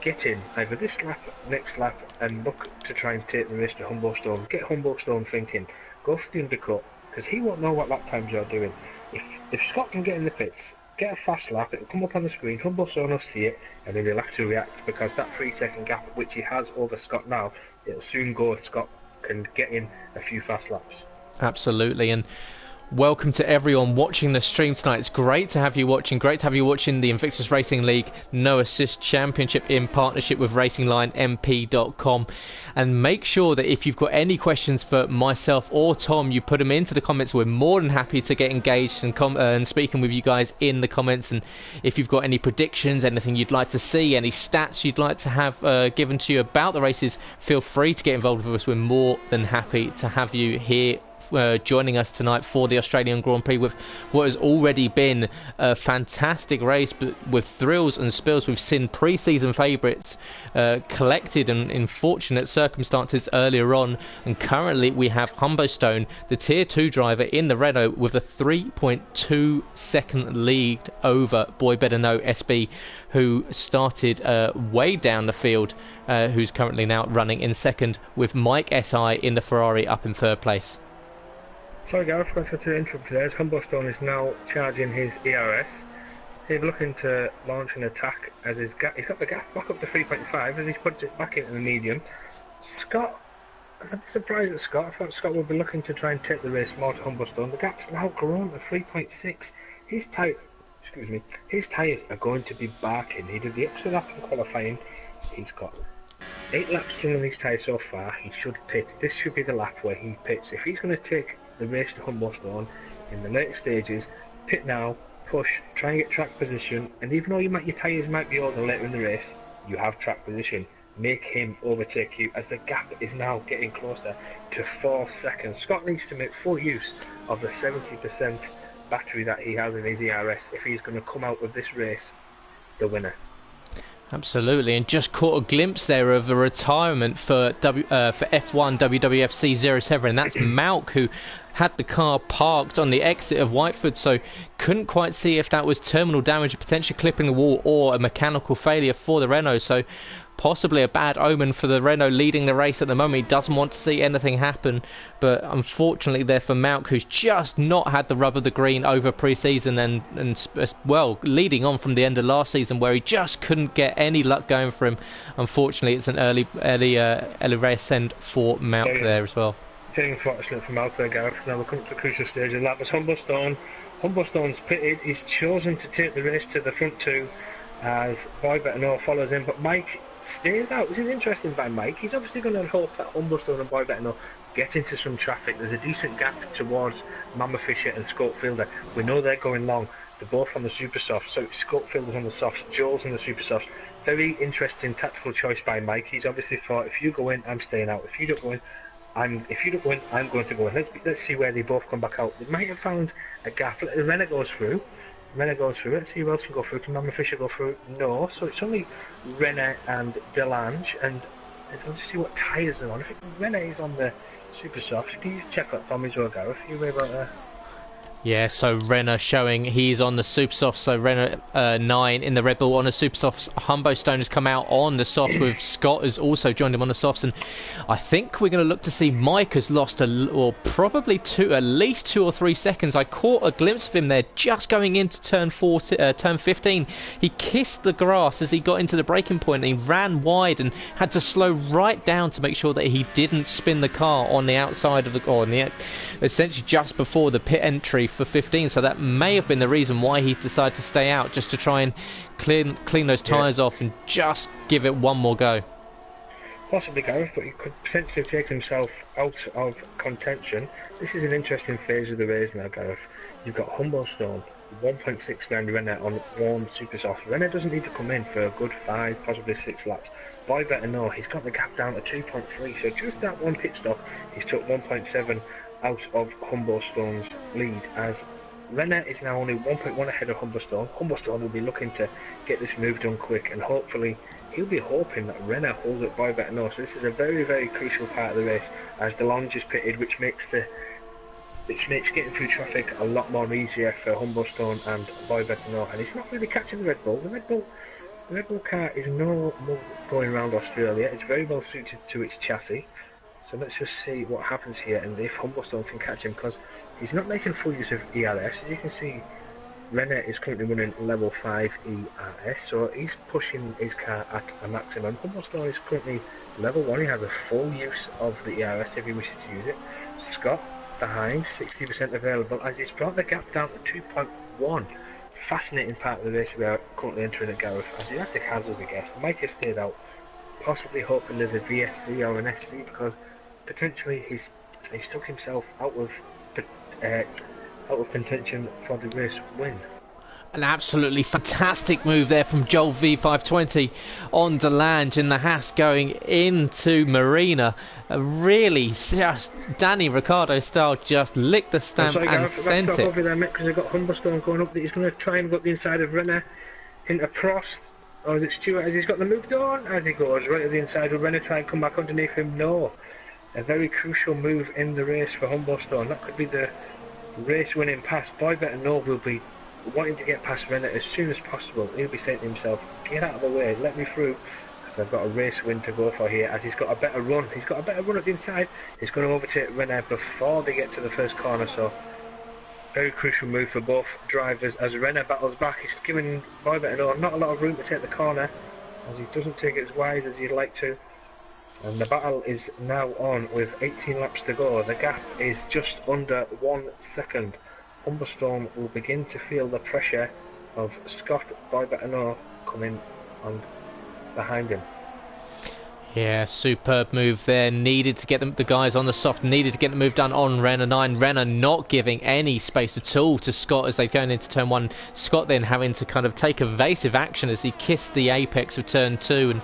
S2: get in either this lap, next lap, and look to try and take the race to Humblestone. Get Humblestone thinking, go for the undercut, because he won't know what lap times you're doing. If Scott can get in the pits, get a fast lap, it'll come up on the screen, Humblestone will see it, and then he'll have to react, because that 3-second gap which he has over Scott now, it'll soon go if Scott can get in a few fast laps.
S1: Absolutely, and welcome to everyone watching the stream tonight. It's great to have you watching. Great to have you watching the Invictus Racing League No Assist Championship in partnership with RacingLineMP.com. And make sure that if you've got any questions for myself or Tom, you put them into the comments. We're more than happy to get engaged and speaking with you guys in the comments. And if you've got any predictions, anything you'd like to see, any stats you'd like to have given to you about the races, feel free to get involved with us. We're more than happy to have you here joining us tonight for the Australian Grand Prix with what has already been a fantastic race, but with thrills and spills. We've seen pre-season favourites collected in fortunate circumstances earlier on, and currently we have Humblestone, the tier 2 driver in the Renault, with a 3.2 second lead over Boy Better Know SB, who started way down the field, who's currently now running in second, with Mike SI in the Ferrari up in 3rd place.
S2: Sorry Gareth, I forgot to interrupt there. Humblestone is now charging his ERS. He's looking to launch an attack as he's got the gap back up to 3.5 as he's put it back into the medium. Scott, I'm a bit surprised at Scott. I thought Scott would be looking to try and take the race more to Humblestone. The gap's now grown to 3.6. His tyres are going to be barking. He did the extra lap in qualifying. He's got 8 laps still on his tyres so far. He should pit. This should be the lap where he pits. If he's going to take the race to Humblestone in the later stages, pit now, push, try and get track position, and even though your tyres might be older later in the race, you have track position. make him overtake you, as the gap is now getting closer to 4 seconds. Scott needs to make full use of the 70% battery that he has in his ERS if he's going to come out of this race the winner.
S1: Absolutely, and just caught a glimpse there of a retirement for F1 WWFC 07, and that's Malk, who had the car parked on the exit of Whiteford, so couldn't quite see if that was terminal damage, potentially clipping the wall, or a mechanical failure for the Renault. So possibly a bad omen for the Renault leading the race at the moment. He doesn't want to see anything happen, but unfortunately there for Malk, who's just not had the rub of the green over pre-season, and well, leading on from the end of last season where he just couldn't get any luck going for him. Unfortunately, it's an early race end for Malk there as well.
S2: Very unfortunate for Malk there, Gareth. Now we're coming to the crucial stage, and that was Humblestone. Humblestone's pitted. He's chosen to take the race to the front two as Boy Better Know follows in, but Mike stays out. This is interesting by Mike. He's obviously going to hope that Humblestone and Boy Better Know get into some traffic. There's a decent gap towards Mama Fisher and Scopefielder. We know they're going long. They're both on the super soft, so Scopefielder's on the softs, Joel's on the super softs. Very interesting tactical choice by Mike. He's obviously thought, if you go in, I'm staying out. If you don't go in, I'm going to go in. Let's see where they both come back out. They might have found a gap. Renner goes through. Let's see who else can go through. Can Mama Fisher go through? No. So it's only Renner and Delange. And let's see what tyres they're on. I think Renner is on the super soft. Can you check that for me as well, Gareth? You worry about that?
S1: Yeah, so Renner showing he's on the super soft. So Renner 9 in the Red Bull on the super softs. Humbostone has come out on the softs, with Scott has also joined him on the softs, and I think we're going to look to see Mike has lost probably at least 2 or 3 seconds. I caught a glimpse of him there just going into turn 15. He kissed the grass as he got into the braking point, and he ran wide and had to slow right down to make sure that he didn't spin the car on the outside of essentially just before the pit entry for 15. So that may have been the reason why he decided to stay out, just to try and clean those tyres off and just give it one more go.
S2: Possibly, Gareth, but he could potentially take himself out of contention. This is an interesting phase of the race now, Gareth. You've got Humblestone 1.6 behind Renner on one super soft. Renner doesn't need to come in for a good 5, possibly 6 laps. Boy Better Know, he's got the gap down to 2.3, so just that one pit stop, he's took 1.7 out of Humblestone's lead, as Renner is now only 1.1 ahead of Humblestone. Humblestone will be looking to get this move done quick, and hopefully he'll be hoping that Renner holds up Boy Better Know. So this is a very, very crucial part of the race, as Delange is pitted, which makes getting through traffic a lot more easier for Humblestone and Boy Better Know. And he's not really catching the Red Bull. The Red Bull car is no more going around Australia. It's very well suited to its chassis. So let's just see what happens here, and if Humblestone can catch him, because he's not making full use of ERS. As you can see, Renner is currently running level 5 ERS, so he's pushing his car at a maximum. Humblestone is currently level 1. He has a full use of the ERS if he wishes to use it. Scott behind, 60% available, as he's brought the gap down to 2.1. Fascinating part of the race we are currently entering at, Gareth, as the Arctic has as a guest. Mike has stayed out, possibly hoping there's a VSC or an SC, because potentially he's took himself out of contention for the race win.
S1: An absolutely fantastic move there from Joel V520 on Delange, and the Haas going into Marina. Really just Danny Ricciardo style, just licked the stamp and sent it.
S2: Over there, because they've got Humblestone going up. He's going to try and go up the inside of Renner into Prost. Or is it Stewart as he's got the move done? As he goes right to the inside, will Renner try and come back underneath him? No. A very crucial move in the race for Humblestone. That could be the race winning pass. Boy Better Know will be wanting to get past Renner as soon as possible. He'll be saying to himself, get out of the way, let me through, because I've got a race win to go for here, as he's got a better run. He's got a better run at the inside. He's going to overtake Renner before they get to the first corner, so very crucial move for both drivers as Renner battles back. He's giving Boy Better Know not a lot of room to take the corner, as he doesn't take it as wide as he'd like to. And the battle is now on with 18 laps to go. The gap is just under 1 second. Humblestone will begin to feel the pressure of Scott Boy Better Know coming on behind him.
S1: Yeah, superb move there. Needed to get the guys on the soft, needed to get the move done on Renner 9. Renner not giving any space at all to Scott as they're going into turn 1. Scott then having to kind of take evasive action as he kissed the apex of turn 2 and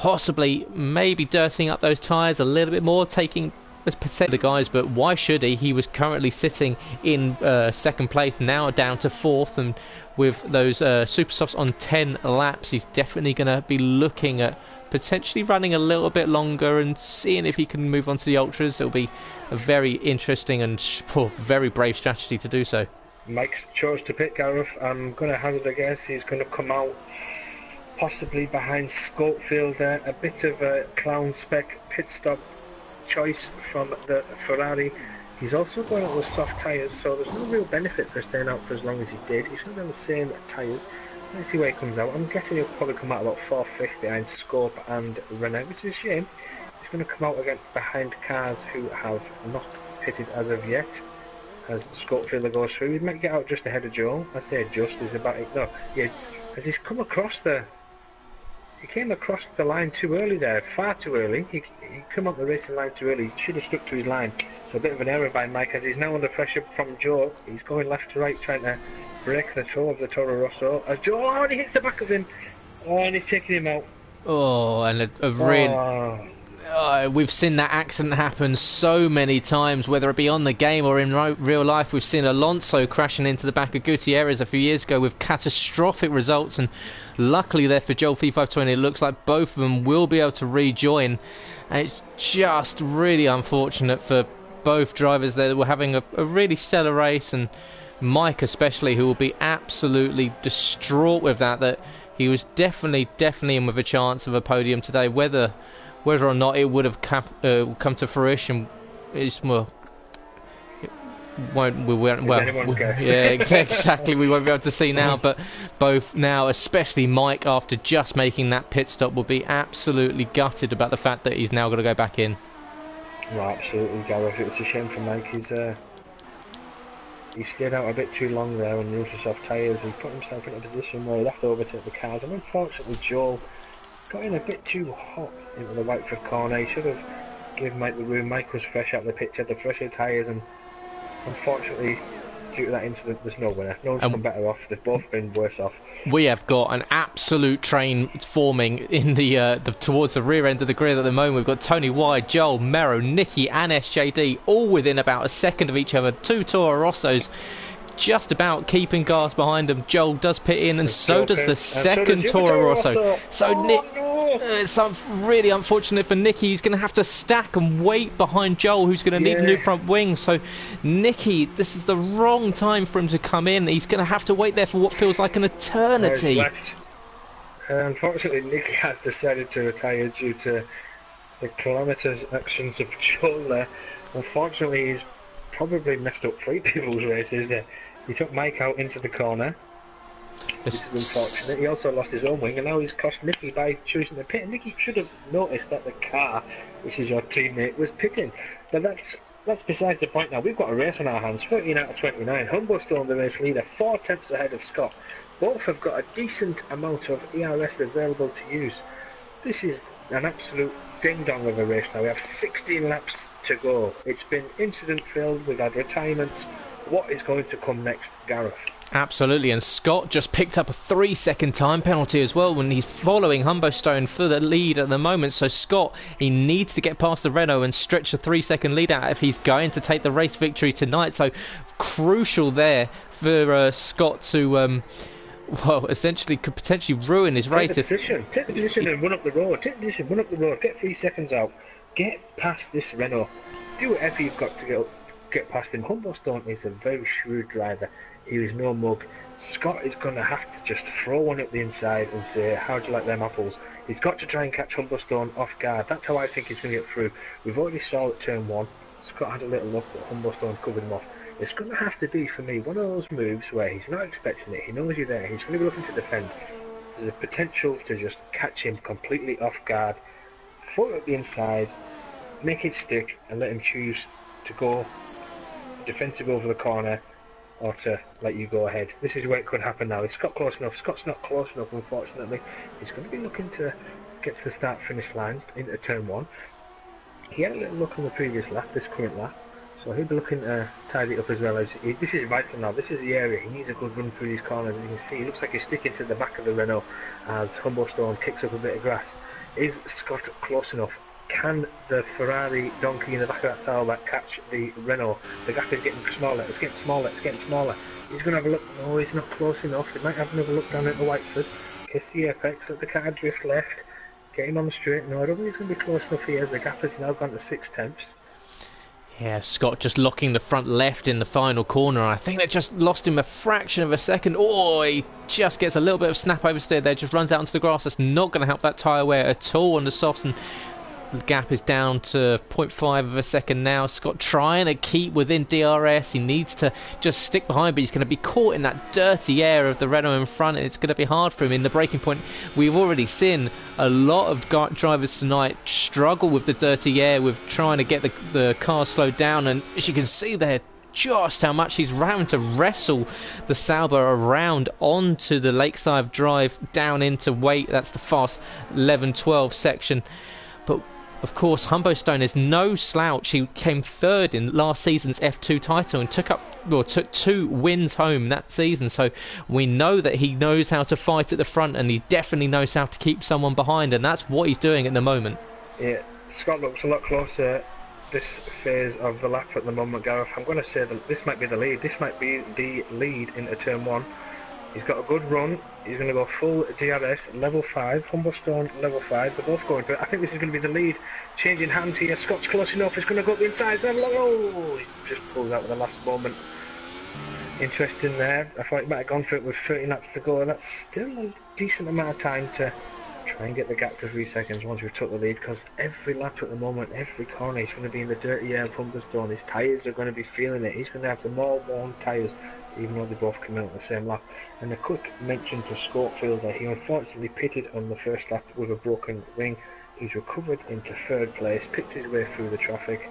S1: possibly maybe dirtying up those tyres a little bit more, taking the guys, but why should he? He was currently sitting in second place, now down to fourth, and with those super softs on 10 laps, he's definitely going to be looking at potentially running a little bit longer and seeing if he can move on to the ultras. It'll be a very interesting and very brave strategy to do so.
S2: Mike's chose to pick Gareth. I'm going to hazard a guess he's going to come out possibly behind Schofield there. A bit of a clown spec pit stop choice from the Ferrari. He's also going out with soft tyres, so there's no real benefit for staying out for as long as he did. He's going to be on the same tyres. Let's see where he comes out. I'm guessing he'll probably come out about 4th, behind Scope and Renault, which is a shame. He's going to come out again behind cars who have not pitted as of yet. As Schofield goes through, he might get out just ahead of Joel. I say just, he's about it. No, yeah, as he's come across he came across the line too early there, far too early. He came up the racing line too early. He should have stuck to his line. So a bit of an error by Mike as he's now under pressure from Joe. He's going left to right, trying to break the toe of the Toro Rosso. As Joe already hits the back of him. Oh, and he's taking him out.
S1: Oh, and a real... we've seen that accident happen so many times, whether it be on the game or in real life. We've seen Alonso crashing into the back of Gutierrez a few years ago with catastrophic results, and luckily there for Joel F520, it looks like both of them will be able to rejoin. And it's just really unfortunate for both drivers that were having a really stellar race, and Mike especially, who will be absolutely distraught with that he was definitely in with a chance of a podium today. Whether or not it would have come to fruition is well, yeah, exactly. We won't be able to see now, but both now, especially Mike, after just making that pit stop, will be absolutely gutted about the fact that he's now got to go back in.
S2: No, absolutely, Gareth. It's a shame for Mike. He stayed out a bit too long there on the ultra soft tyres. He put himself in a position where he'd have to overtake the cars, and unfortunately, Joel got in a bit too hot into the Whiteford corner. He should have given Mike the room. Mike was fresh out of the pit, had the fresher tyres, and unfortunately, due to that incident, there's no winner. No one's come better off. They've both been worse off.
S1: We have got an absolute train forming in the towards the rear end of the grid at the moment. We've got Tony Wide, Joel, Mero, Nicky, and SJD all within about a second of each other. Two Toro Rossos just about keeping gas behind them. Joel does pit in, and so does the second Toro Rosso. So it's really unfortunate for Nicky. He's going to have to stack and wait behind Joel, who's going to need a new front wing. So Nicky, this is the wrong time for him to come in. He's going to have to wait there for what feels like an eternity.
S2: Unfortunately, Nicky has decided to retire due to the calamitous actions of Joel there. Unfortunately, he's probably messed up 3 people's races. He took Mike out into the corner. This is unfortunate. He also lost his own wing, and now he's cost Nicky by choosing to pit. Nicky should have noticed that the car, which is your teammate, was pitting. But that's besides the point now. We've got a race on our hands, 13 out of 29. Humberstone, the race leader, 4 tenths ahead of Scott. Both have got a decent amount of ERS available to use. This is an absolute ding-dong of a race now. We have 16 laps to go. It's been incident-filled. We've had retirements. What is going to come next, Gareth?
S1: Absolutely, and Scott just picked up a 3-second time penalty as well when he's following Humberstone for the lead at the moment. So Scott, he needs to get past the Renault and stretch the 3-second lead out if he's going to take the race victory tonight. So crucial there for Scott to well, essentially could potentially ruin his race.
S2: Take the position and run up the road. Take the position, run up the road, get 3 seconds out, get past this Renault, do whatever you've got to get past him. Humberstone is a very shrewd driver. He is no mug. Scott is going to have to just throw one up the inside and say, how do you like them apples? He's got to try and catch Humberstone off guard. That's how I think he's going to get through. We've already saw at turn 1. Scott had a little look, but Humberstone covered him off. It's going to have to be, for me, one of those moves where he's not expecting it. He knows you're there. He's going to be looking to defend. There's a potential to just catch him completely off guard, foot up the inside, make it stick, and let him choose to go defensive over the corner, or to let you go ahead. This is where it could happen now. Is Scott close enough? Scott's not close enough, unfortunately. He's going to be looking to get to the start-finish line into turn 1. He had a little look on the previous lap, this current lap, so he'll be looking to tidy it up as well. This is vital now. This is the area. He needs a good run through these corners. As you can see, he looks like he's sticking to the back of the Renault as Humberstone kicks up a bit of grass. Is Scott close enough? Can the Ferrari donkey in the back of that saddleback catch the Renault? The gap is getting smaller, it's getting smaller, it's getting smaller. He's going to have a look. No, he's not close enough. He might have another look down at the Whiteford. Kiss the apex, let the car drift left. Get him on the straight. No, I don't think he's going to be close enough here. The gap has now gone to 6/10.
S1: Yeah, Scott just locking the front left in the final corner. I think they just lost him a fraction of a second. Oh, he just gets a little bit of snap oversteer there, just runs out into the grass. That's not going to help that tyre wear at all on the softs, and the gap is down to 0.5 of a second now. Scott trying to keep within DRS. He needs to just stick behind, but he's going to be caught in that dirty air of the Renault in front, and it's going to be hard for him in the braking point. We've already seen a lot of drivers tonight struggle with the dirty air, with trying to get the car slowed down, and as you can see there, just how much he's having to wrestle the Sauber around onto the Lakeside Drive down into Wait. That's the fast 11-12 section. But of course, Humberstone is no slouch. He came third in last season's F2 title and took 2 wins home that season. So we know that he knows how to fight at the front, and he definitely knows how to keep someone behind, and that's what he's doing at the moment.
S2: Yeah, Scott looks a lot closer this phase of the lap at the moment, Gareth. I'm going to say that this might be the lead. This might be the lead into turn 1. He's got a good run. He's going to go full DRS, level 5, Humberstone, level 5. They're both going for it. I think this is going to be the lead. Changing hands here. Scott's close enough. He's going to go up the inside. Oh, he just pulls out at the last moment. Interesting there. I thought he might have gone for it with 30 laps to go. That's still a decent amount of time to try and get the gap to 3 seconds once we've took the lead, because every lap at the moment, every corner, he's going to be in the dirty air of Humberstone. His tyres are going to be feeling it. He's going to have the more worn tyres, even though they both come out on the same lap. And a quick mention to Schofield there. He unfortunately pitted on the first lap with a broken wing. He's recovered into 3rd place, picked his way through the traffic.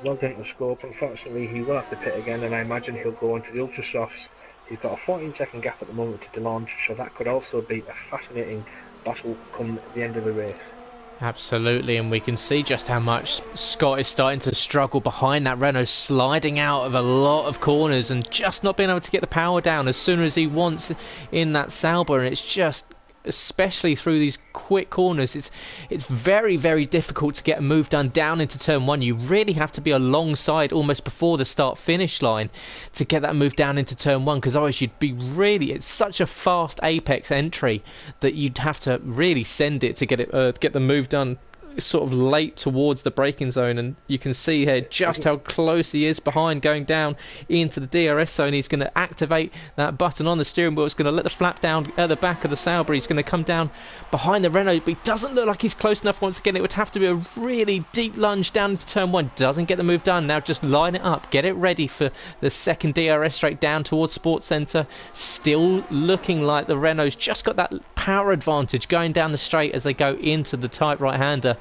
S2: Well done to Scope. Unfortunately, he will have to pit again, and I imagine he'll go into the ultra softs. He's got a 14-second gap at the moment to DeLonge, so that could also be a fascinating battle come the end of the race.
S1: Absolutely, and we can see just how much Scott is starting to struggle behind that Renault, sliding out of a lot of corners and just not being able to get the power down as soon as he wants in that Sauber. And it's just, especially through these quick corners, it's very, very difficult to get a move done down into turn 1. You really have to be alongside almost before the start finish line to get that move down into turn 1, because otherwise you'd be really, it's such a fast apex entry that you'd have to really send it to get the move done sort of late towards the braking zone. And you can see here just how close he is behind, going down into the DRS zone. He's going to activate that button on the steering wheel. It's going to let the flap down at the back of the Sauber. He's going to come down behind the Renault, but he doesn't look like he's close enough. Once again, it would have to be a really deep lunge down into turn 1. Doesn't get the move done. Now just line it up, get it ready for the second DRS straight down towards Sports Centre. Still looking like the Renault's just got that power advantage going down the straight as they go into the tight right-hander.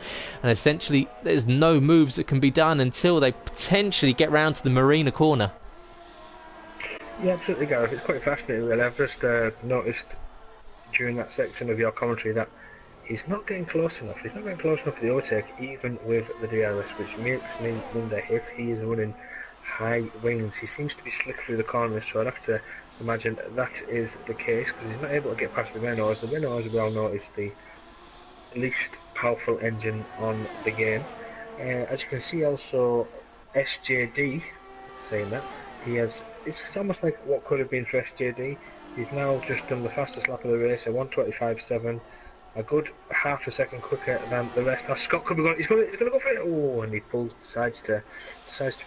S1: And essentially there's no moves that can be done until they potentially get round to the Marina corner.
S2: Yeah, absolutely, Gareth. It's quite fascinating, really. I've just noticed during that section of your commentary that he's not getting close enough. He's not getting close enough to the overtake, even with the DRS, which makes me wonder if he is running high wings. He seems to be slick through the corners, so I'd have to imagine that is the case, because he's not able to get past the Renault. The Renault, as we all know, is the least powerful engine on the game. As you can see, also SJD saying that it's almost like what could have been for SJD. He's now just done the fastest lap of the race, a 1:25.7, a good half a second quicker than the rest. Now Scott could be going, he's going to go for it. Oh, and he decides to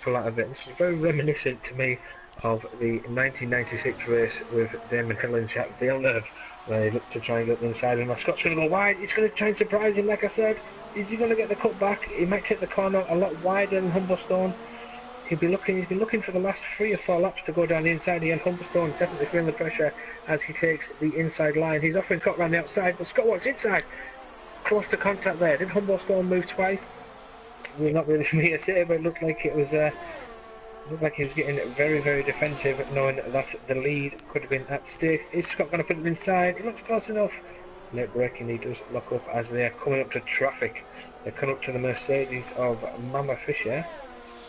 S2: pull out of it. This is very reminiscent to me of the 1996 race with Damon Hill and Jacques Villeneuve, where he looked to try and get the inside, and Scott's going to go wide. He's going to try and surprise him, like I said. Is he going to get the cut back? He might take the corner a lot wider than Humberstone. He's been looking for the last 3 or 4 laps to go down the inside here, and Humberstone definitely feeling the pressure as he takes the inside line. He's offering Scott around the outside, but Scott wants inside. Close to contact there. Did Humberstone move twice? Well, not really for me to say, but it looked like it was looked like he was getting very, very defensive, knowing that the lead could have been at stake. Is Scott going to put it inside? It looks close enough. Late braking, he does lock up as they are coming up to traffic. They're coming up to the Mercedes of Mama Fisher.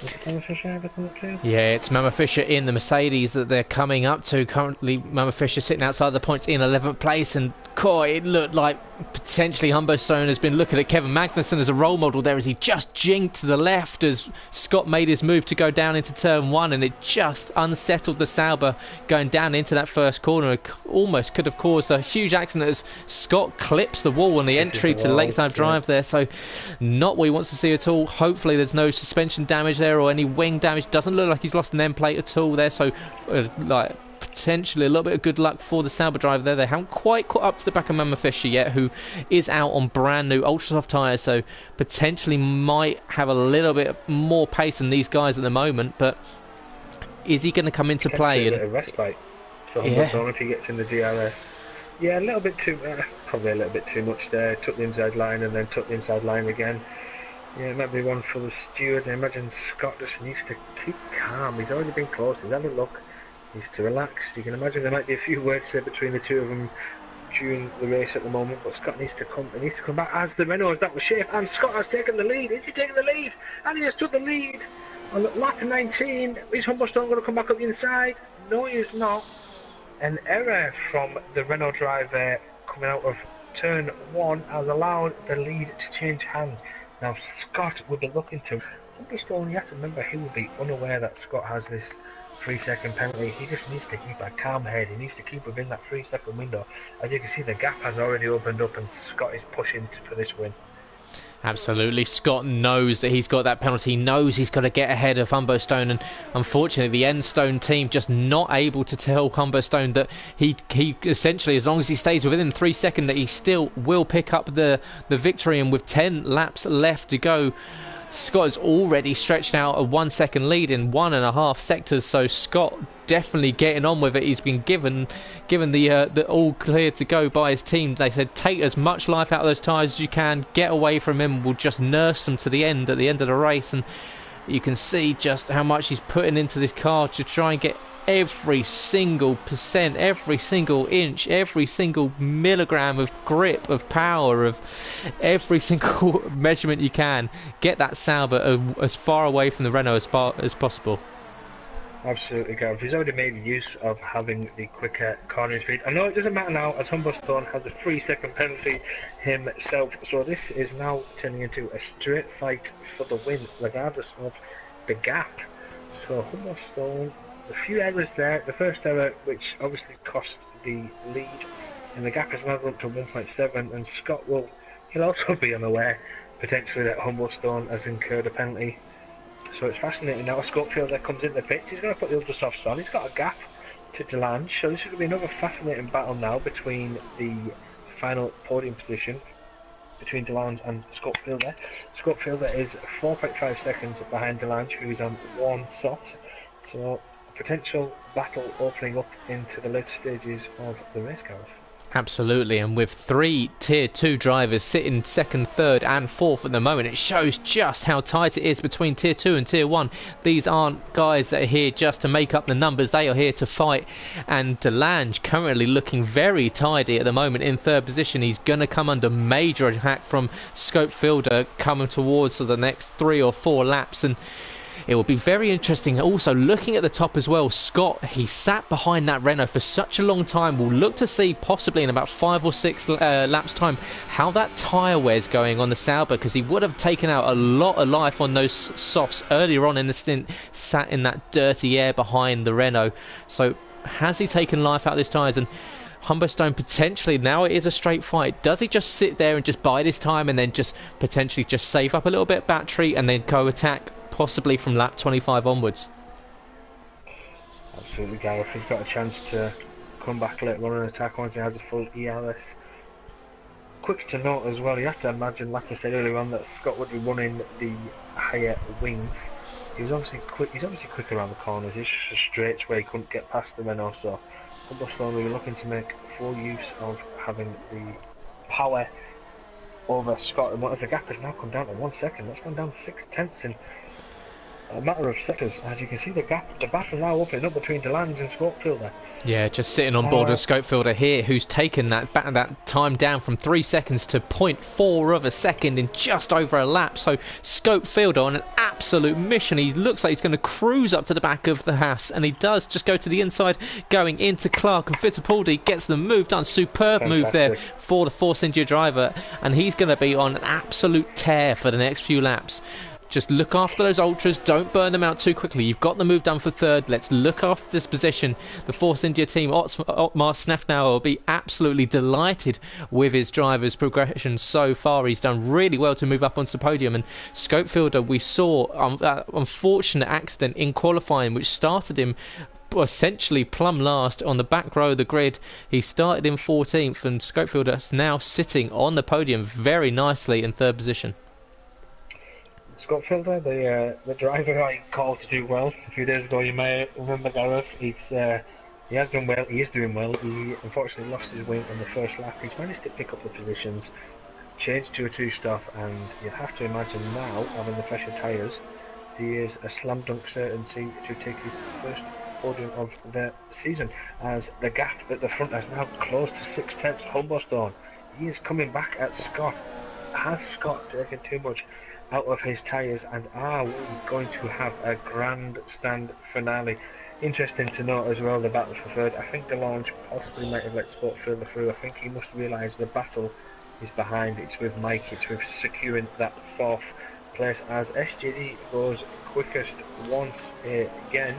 S2: Is it Mama Fisher they're coming up to?
S1: Yeah, it's Mama Fisher in the Mercedes that they're coming up to. Currently, Mama Fisher sitting outside the points in 11th place, and God, it looked like potentially Humberstone has been looking at Kevin Magnussen as a role model there, as he just jinked to the left as Scott made his move to go down into turn one, and it just unsettled the Sauber going down into that first corner. It almost could have caused a huge accident as Scott clips the wall on the entry to Lakeside Drive there, so not what he wants to see at all. Hopefully there's no suspension damage there or any wing damage. Doesn't look like he's lost an end plate at all there, so like potentially a little bit of good luck for the Sauber driver there. They haven't quite caught up to the back of Mama Fisher yet, who is out on brand new ultra soft tyres, so potentially might have a little bit more pace than these guys at the moment. But is he going to come into play?
S2: A bit of respite for Humberstone if he gets in the DRS. Yeah, a little bit too, probably a little bit too much there. Took the inside line and then took the inside line again. Yeah, it might be one for the stewards. I imagine Scott just needs to keep calm. He's already been close. He's had a look. He's too relaxed. You can imagine there might be a few words said between the two of them during the race at the moment, but Scott needs to come back as the Renaults. That was shape, and Scott has taken the lead. Is he taking the lead? And he has took the lead on lap 19. Is Humberstone going to come back up the inside? No, he is not. An error from the Renault driver coming out of turn one has allowed the lead to change hands. Now Scott would be looking to Humberstone. You have to remember, he will be unaware that Scott has this 3-second penalty. He just needs to keep a calm head. He needs to keep within that 3-second window. As you can see, the gap has already opened up and Scott is pushing for this win.
S1: Absolutely. Scott knows that he's got that penalty. He knows he's got to get ahead of Humberstone, and unfortunately the Enstone team just not able to tell Humberstone that he essentially, as long as he stays within 3 seconds, that he still will pick up the victory. And with 10 laps left to go, Scott has already stretched out a 1 second lead in 1.5 sectors, so Scott definitely getting on with it. He's been given the all clear to go by his team. They said take as much life out of those tyres as you can, get away from him, we'll just nurse them to the end at the end of the race. And you can see just how much he's putting into this car to try and get every single percent, every single inch, every single milligram of grip, of power, of every single measurement you can. Get that Sauber as far away from the Renault as possible.
S2: Absolutely, Gareth. He's already made use of having the quicker cornering speed. I know it doesn't matter now, as Humberstone has a 3-second penalty himself, so this is now turning into a straight fight for the win, regardless of the gap. So Humberstone, a few errors there. The first error, which obviously cost the lead, and the gap has now gone up to 1.7, and Scott he'll also be unaware potentially that Humberstone has incurred a penalty. So it's fascinating now. Schofield there comes in the pits. He's going to put the ultra softs on. He's got a gap to Delange, so this is going to be another fascinating battle now between the final podium position between Delange and Schofield there. Schofield there is 4.5 seconds behind Delange, who is on 1 soft. So potential battle opening up into the late stages of the race, Gareth.
S1: Absolutely, and with 3 tier 2 drivers sitting second, third and fourth at the moment, it shows just how tight it is between tier 2 and tier 1. These aren't guys that are here just to make up the numbers, they are here to fight. And Delange currently looking very tidy at the moment in third position. He's going to come under major attack from Scopefielder coming towards the next 3 or 4 laps, and it will be very interesting. Also looking at the top as well, Scott, he sat behind that Renault for such a long time. We'll look to see possibly in about 5 or 6 laps time how that tyre wear's going on the Sauber, because he would have taken out a lot of life on those softs earlier on in the stint, sat in that dirty air behind the Renault. So has he taken life out of his tyres? And Humberstone potentially, now it is a straight fight, does he just sit there and just bide his time and then just potentially just save up a little bit of battery and then go attack possibly from lap 25 onwards?
S2: Absolutely, Gareth. He's got a chance to come back later on and attack once he has a full ERS. Quick to note as well, you have to imagine, like I said earlier on, that Scott would be running the higher wings. He's obviously quick around the corners. It's just a straight where he couldn't get past the Renault, so Humberstone will be looking to make full use of having the power over Scott. And as the gap has now come down to 1 second, that's gone down to 6 tenths, and a matter of seconds. As you can see, the battle now opening up between Delange and Schofield there.
S1: Yeah, just sitting on board of Scopefielder here, who's taken that time down from 3 seconds to 0.4 of a second in just over a lap. So Scopefielder on an absolute mission. He looks like he's going to cruise up to the back of the house, and he does just go to the inside, going into Clark, and Fittipaldi gets the move done. Superb move there for the Force India driver, and he's going to be on an absolute tear for the next few laps. Just look after those ultras, don't burn them out too quickly. You've got the move done for third. Let's look after this position. The Force India team, Otmar Snefnauer, will be absolutely delighted with his driver's progression so far. He's done really well to move up onto the podium. And Scopefielder, we saw an unfortunate accident in qualifying, which started him essentially plumb last on the back row of the grid. He started in 14th, and Scopefielder now sitting on the podium very nicely in third position.
S2: Schofielder, the driver I called to do well a few days ago, you may remember, Gareth. He has done well, he is doing well. He unfortunately lost his wing on the first lap. He's managed to pick up the positions, changed to a two-stop, and you'd have to imagine now, having the fresher tyres, he is a slam dunk certainty to take his first podium of the season, as the gap at the front has now closed to 6/10. Humberstone, he is coming back at Scott. Has Scott taken too much out of his tyres, and are we going to have a grandstand finale? Interesting to note as well, the battle for third. I think Delange possibly might have let Sport further through. I think he must realise the battle is behind. It's with Mike, it's with securing that fourth place, as SJD goes quickest once again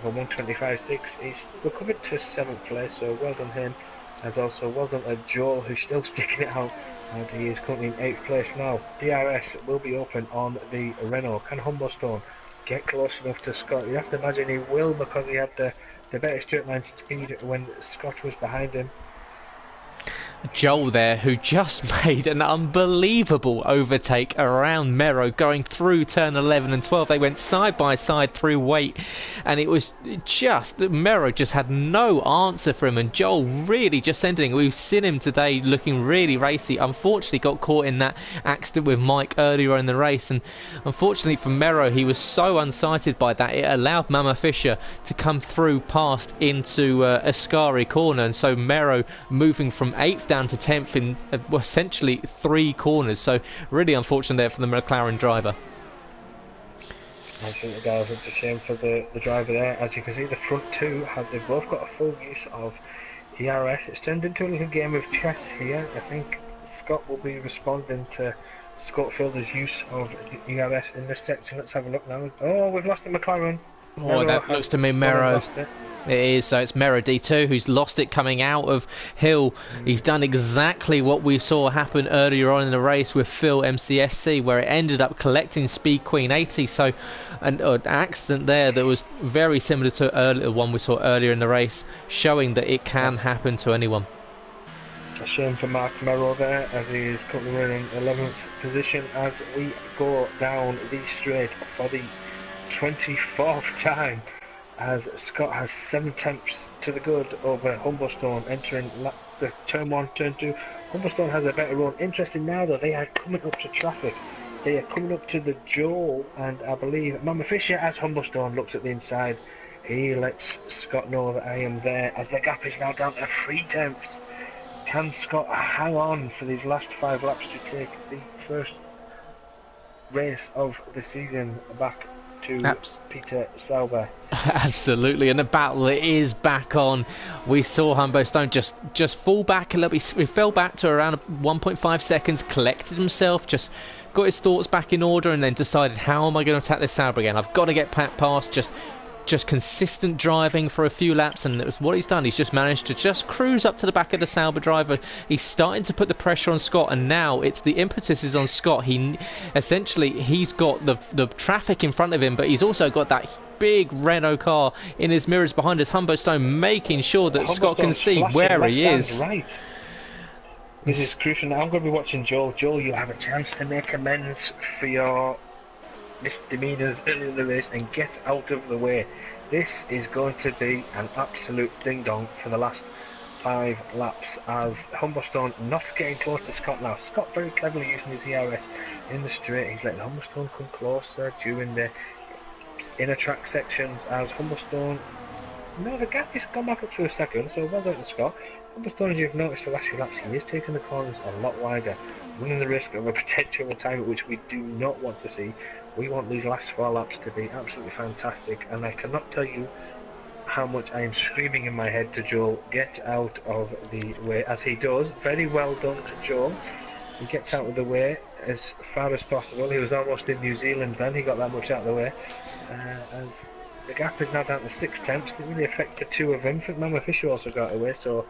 S2: for 1:25.6. He's recovered to 7th place, so well done him. As also well done to Joel, who's still sticking it out, and he is currently in 8th place now. DRS will be open on the Renault. Can Humberstone get close enough to Scott? You have to imagine he will, because he had the better straight line speed when Scott was behind him.
S1: Joel there, who just made an unbelievable overtake around Mero, going through turn 11 and 12. They went side by side through weight, and it was just, Mero just had no answer for him, and Joel really just sending. We've seen him today looking really racy. Unfortunately got caught in that accident with Mike earlier in the race, and unfortunately for Mero, he was so unsighted by that, it allowed Mama Fisher to come through past into Ascari corner, and so Mero moving from 8th down to 10th in essentially 3 corners. So really unfortunate there for the McLaren driver.
S2: I think guys, it's a shame for the driver there. As you can see, the front two they've both got a full use of ERS. It's turned into a little game of chess here. I think Scott will be responding to Scottfielder's use of the ERS in this section. Let's have a look now. Oh, we've lost the McLaren.
S1: Oh, that looks to me Mero. It is, so it's Mero D2 who's lost it coming out of Hill. He's done exactly what we saw happen earlier on in the race with Phil MCFC, where it ended up collecting Speed Queen 80. So an accident there that was very similar to the one we saw earlier in the race, showing that it can happen to anyone.
S2: A shame for Mark Mero there, as he is currently running 11th position as we go down the straight for the 24th time, as Scott has 7/10 to the good over Humberstone entering the turn 1, turn 2. Humberstone has a better run. Interesting now though, they are coming up to traffic. They are coming up to the Joel, and I believe Mama Fisher, as Humberstone looks at the inside, he lets Scott know that I am there, as the gap is now down to 3/10. Can Scott hang on for these last 5 laps to take the first race of the season back to Peter Sauber?
S1: Absolutely, and the battle is back on. We saw Humberstone just fall back a little bit. He fell back to around 1.5 seconds, collected himself, just got his thoughts back in order, and then decided, how am I going to attack this Sauber again? I've got to get past. Just consistent driving for a few laps, and that's what he's done. He's just managed to just cruise up to the back of the Sauber driver. He's starting to put the pressure on Scott, and now it's the impetus is on Scott. He's got the traffic in front of him, but he's also got that big Renault car in his mirrors behind us. Humberstone making sure that Scott can see where he is.
S2: Right. This is crucial. Now I'm going to be watching Joel. Joel, you have a chance to make amends for your misdemeanors early in the race and get out of the way. This is going to be an absolute ding dong for the last 5 laps, as Humberstone not getting close to Scott now. Scott very cleverly using his ERS in the straight. He's letting Humberstone come closer during the inner track sections as Humberstone. No, the gap has gone back up to a second, so well done to Scott. Humberstone, as you've noticed the last few laps, he is taking the corners a lot wider, running the risk of a potential retirement, which we do not want to see. We want these last 4 laps to be absolutely fantastic, and I cannot tell you how much I am screaming in my head to Joel, get out of the way, as he does. Very well done to Joel. He gets out of the way as far as possible. He was almost in New Zealand then, he got that much out of the way. As the gap is now down to 6 tenths. It really affected 2 of them. I think Mama Fisher also got away, so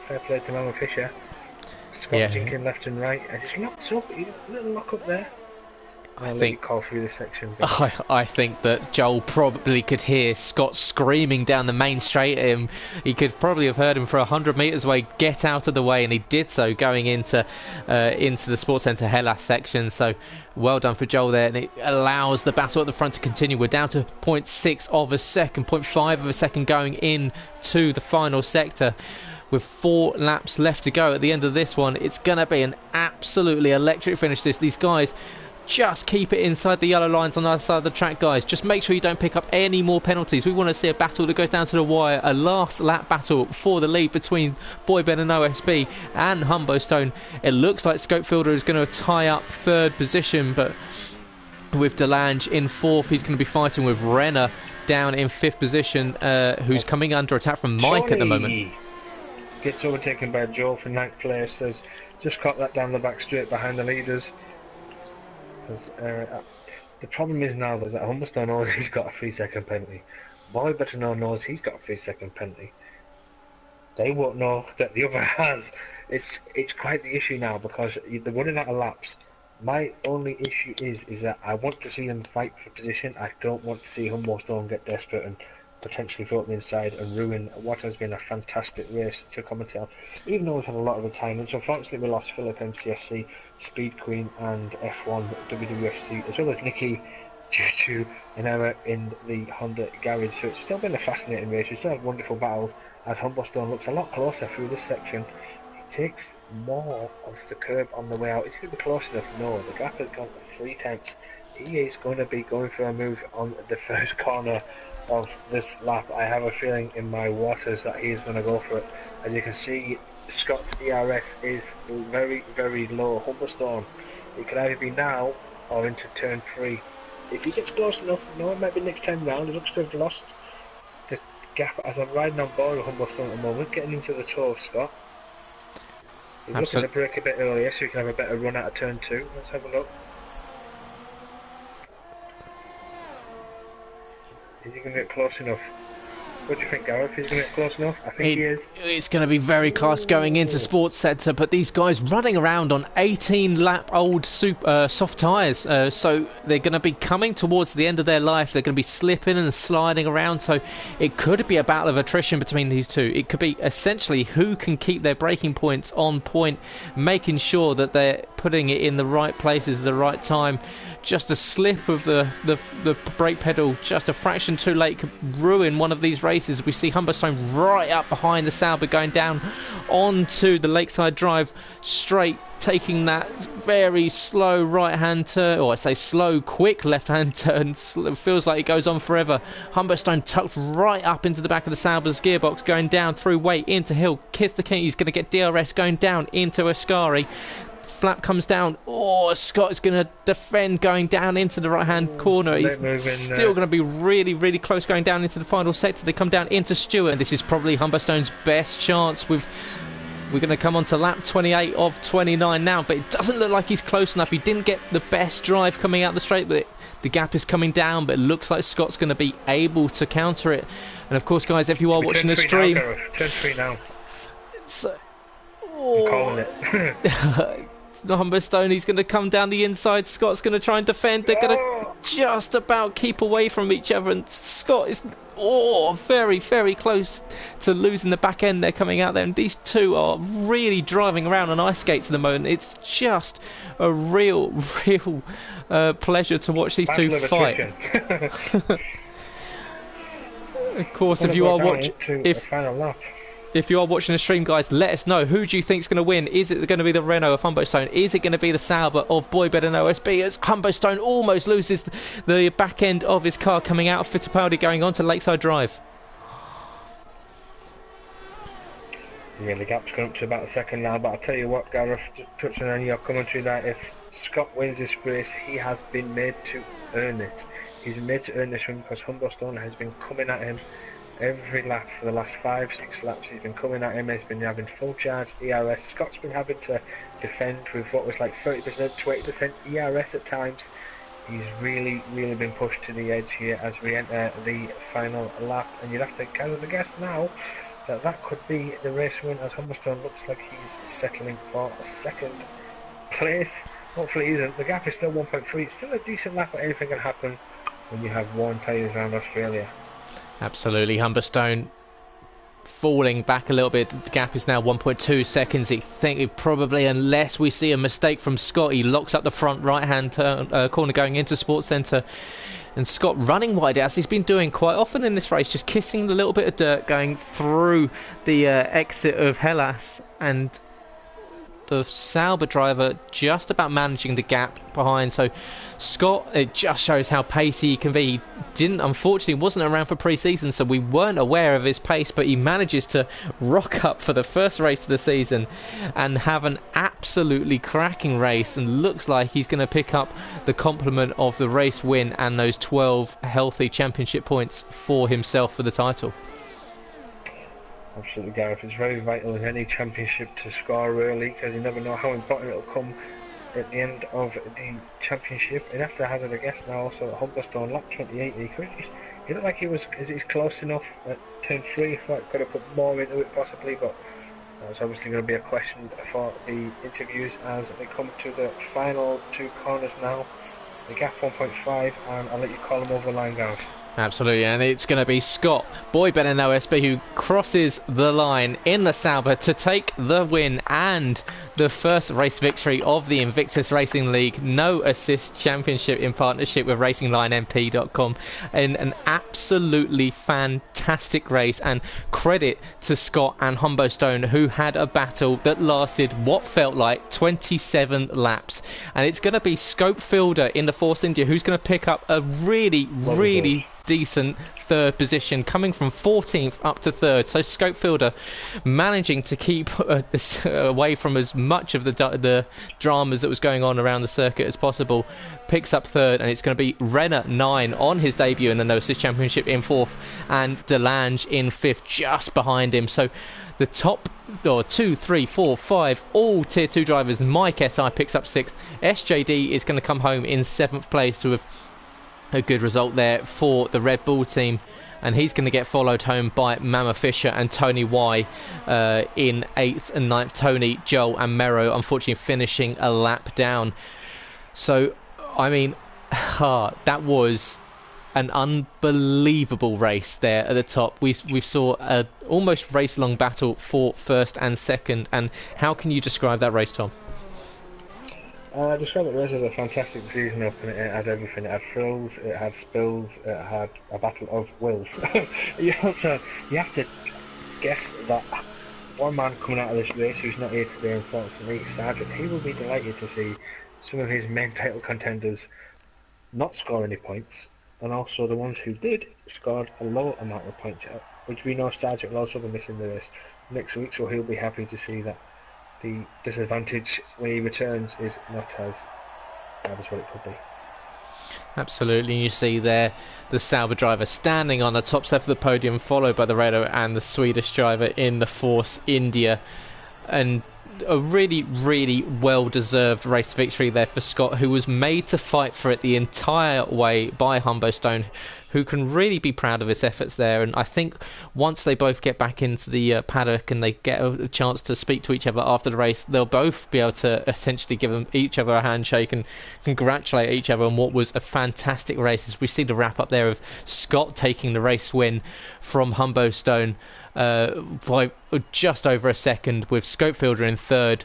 S2: fair play to Mama Fisher. Scott jinking left and right. As it's locked up, a little lock up there.
S1: I think
S2: call through this section.
S1: I think that Joel probably could hear Scott screaming down the main straight at him. He could probably have heard him for 100 metres away, get out of the way, and he did so going into the Sports Centre Hellas section. So well done for Joel there, and it allows the battle at the front to continue. We're down to 0.6 of a second, 0.5 of a second going into the final sector. With 4 laps left to go at the end of this one, it's going to be an absolutely electric finish. These guys just keep it inside the yellow lines on the other side of the track, guys. Just make sure you don't pick up any more penalties. We want to see a battle that goes down to the wire, a last lap battle for the lead between Boyben and OSB and Humberstone. It looks like Scopefielder is going to tie up 3rd position, but with Delange in 4th, he's going to be fighting with Renner down in 5th position, who's coming under attack from Mike at the moment.
S2: Gets overtaken by Joel for 9th place. Has just caught that down the back straight behind the leaders. The problem is now that Humberstone knows he's got a 3-second penalty. Boy better knows he's got a 3-second penalty. They won't know that the other has. It's quite the issue now because they're running out of laps. My only issue is that I want to see them fight for position. I don't want to see Humberstone get desperate and potentially throw them inside and ruin what has been a fantastic race to commentate on. Even though we've had a lot of retirements, unfortunately we lost Philip MCSC, Speed Queen and F1 WWFC, as well as Nikki due to an error in the Honda garage. So it's still been a fascinating race. We still had wonderful battles as Humberstone looks a lot closer through this section. He takes more of the curb on the way out. Is he going to be close enough? No, the gap has gone to 3 tenths. He is going to be going for a move on the first corner of this lap. I have a feeling in my waters that he is going to go for it. As you can see, Scott's DRS is very, very low. Humberstone, it could either be now or into turn 3. If he gets close enough, it might be next time round. He looks to have lost the gap as I'm riding on board with Humberstone at the moment, getting into the toe of Scott. He's looking to break a bit earlier so he can have a better run out of turn 2. Let's have a look. Is he going to get close enough? What do you think, Gareth? Is he going to get close enough? I think he is.
S1: It's going to be very close going into Sports Centre, but these guys running around on 18-lap-old soft tyres, so they're going to be coming towards the end of their life. They're going to be slipping and sliding around, so it could be a battle of attrition between these two. It could be essentially who can keep their braking points on point, making sure that they're putting it in the right places at the right time. Just a slip of the brake pedal, just a fraction too late, could ruin one of these races. We see Humberstone right up behind the Sauber going down onto the Lakeside Drive straight, taking that very slow right-hand turn, or I say slow, quick left-hand turn. It feels like it goes on forever. Humberstone tucked right up into the back of the Sauber's gearbox, going down through weight into Hill. Kiss the King, he's going to get DRS going down into Ascari. Flap comes down. Oh, Scott is going to defend going down into the right hand corner. He's still going to be really, really close going down into the final sector. They come down into Stewart, and this is probably Humberstone's best chance. We're going to come on to lap 28 of 29 now, but it doesn't look like he's close enough. He didn't get the best drive coming out the straight, but the gap is coming down, but it looks like Scott's going to be able to counter it. And of course, guys, if you are watching the stream,
S2: turn 3 now.
S1: I'm
S2: calling it.
S1: Humberstone, he's going to come down the inside. Scott's going to try and defend. They're going to just about keep away from each other, and Scott is very, very close to losing the back end. They're coming out there, and these two are really driving around on ice skates at the moment. It's just a real pleasure to watch these two fight. Of course, if you are watching, if you are watching the stream, guys, let us know. Who do you think is going to win? Is it going to be the Renault of Humbostone? Is it going to be the Sauber of Boy Better Than OSB? As Humbostone almost loses the back end of his car coming out of Fittipaldi going on to Lakeside Drive.
S2: Yeah, the gap's gone up to about a second now, but I'll tell you what, Gareth, just touching on your commentary that if Scott wins this race, he has been made to earn it. He's been made to earn this win because Humblestone has been coming at him every lap for the last 5-6 laps. He's been coming at him, he's been having full charge ERS. Scott's been having to defend with what was like 30%, 20% ERS at times. He's really been pushed to the edge here as we enter the final lap, and you'd have to hazard a guess now that could be the race win, as Humblestone looks like he's settling for second place. Hopefully he isn't. The gap is still 1.3. It's still a decent lap, but anything can happen when you have worn tyres around Australia.
S1: Absolutely. Humblestone falling back a little bit. The gap is now 1.2 seconds. I think it probably, unless we see a mistake from Scott, he locks up the front right hand corner going into Sports Centre. And Scott running wide, as he's been doing quite often in this race, just kissing the little bit of dirt going through the exit of Hellas, and the Sauber driver just about managing the gap behind. So Scott, it just shows how pacey he can be. He unfortunately wasn't around for pre-season, so we weren't aware of his pace, but he manages to rock up for the first race of the season and have an absolutely cracking race, and looks like he's going to pick up the compliment of the race win and those 12 healthy championship points for himself for the title.
S2: Absolutely, Gareth. It's very vital in any championship to score early, because you never know how important it'll come at the end of the championship. And after hazard a guess now also at Humblestone, lap 28, he looked like he's close enough at turn 3. I thought could have put more into it possibly, but that's obviously going to be a question for the interviews as they come to the final 2 corners now. The gap 1.5, and I'll let you call them over the line, Gareth.
S1: Absolutely, and it's going to be Scott, Boy Better Than OSB, who crosses the line in the Sauber to take the win and the first race victory of the Invictus Racing League No Assist Championship in partnership with RacingLineMP.com, in an absolutely fantastic race. And credit to Scott and Humblestone, who had a battle that lasted what felt like 27 laps. And it's going to be Scopefielder in the Force India who's going to pick up a really decent third position, coming from 14th up to 3rd. So Scopefielder managing to keep this away from as much of the dramas that was going on around the circuit as possible, picks up 3rd, and it's going to be Renner 9 on his debut in the No Assist Championship in 4th, and Delange in 5th just behind him. So the top 2, 3, 4, 5 all tier 2 drivers. Mike SI picks up 6th. SJD is going to come home in 7th place to have a good result there for the Red Bull team, and he's going to get followed home by Mama Fisher and Tony Y in 8th and 9th. Tony, Joel and Mero unfortunately finishing a lap down. So I mean, that was an unbelievable race there at the top. We saw a almost race long battle for 1st and 2nd. And how can you describe that race, Tom?
S2: I describe the race as a fantastic season up, and it had everything. It had thrills, it had spills, it had a battle of wills. You have to guess that one man coming out of this race who's not here today, unfortunately, Sargent, he will be delighted to see some of his main title contenders not score any points, and also the ones who did scored a low amount of points, which we know Sargent will also be missing the race next week, so he'll be happy to see that the disadvantage when he returns is not as bad as what it could be.
S1: Absolutely. You see there the Sauber driver standing on the top step of the podium, followed by the Renault and the Swedish driver in the Force India, and a really well deserved race victory there for Scott, who was made to fight for it the entire way by Humblestone, who can really be proud of his efforts there. And I think once they both get back into the paddock and they get a chance to speak to each other after the race, they'll both be able to essentially give each other a handshake and congratulate each other on what was a fantastic race. As we see the wrap up there of Scott taking the race win from Humblestone by just over a second, with Scopefielder in 3rd,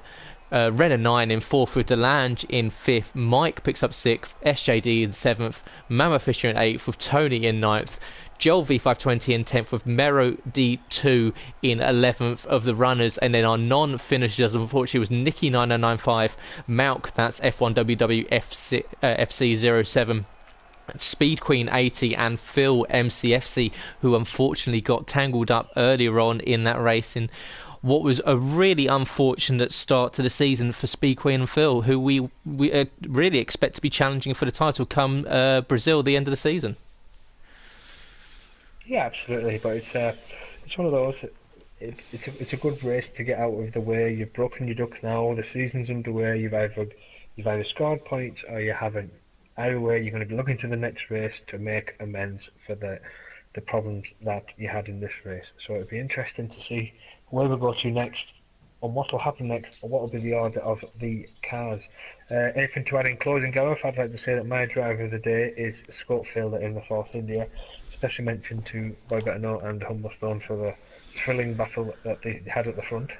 S1: Renner 9 in 4th, with Delange in 5th. Mike picks up 6th, SJD in 7th, Mama Fisher in 8th, with Tony in 9th, Joel V520 in 10th, with Mero D2 in 11th of the runners. And then our non-finishers, unfortunately, was Nicky 9095, Malk, that's F1WW FC07, Speed Queen 80, and Phil MCFC, who unfortunately got tangled up earlier on in that race in what was a really unfortunate start to the season for Speed Queen and Phil, who we really expect to be challenging for the title come Brazil, the end of the season.
S2: Yeah, absolutely. But it's one of those. It's a good race to get out of the way. You've broken your duck now. The season's underway. You've either scored points or you haven't. Either way, you're going to be looking to the next race to make amends for the problems that you had in this race. So it'll be interesting to see where we go to next, and what will happen next, or what will be the order of the cars. Anything to add in closing, Gareth? I'd like to say that my driver of the day is Scott Fielder in the Force India. Special mention to Boy Better Know and Humblestone for the thrilling battle that they had at the front.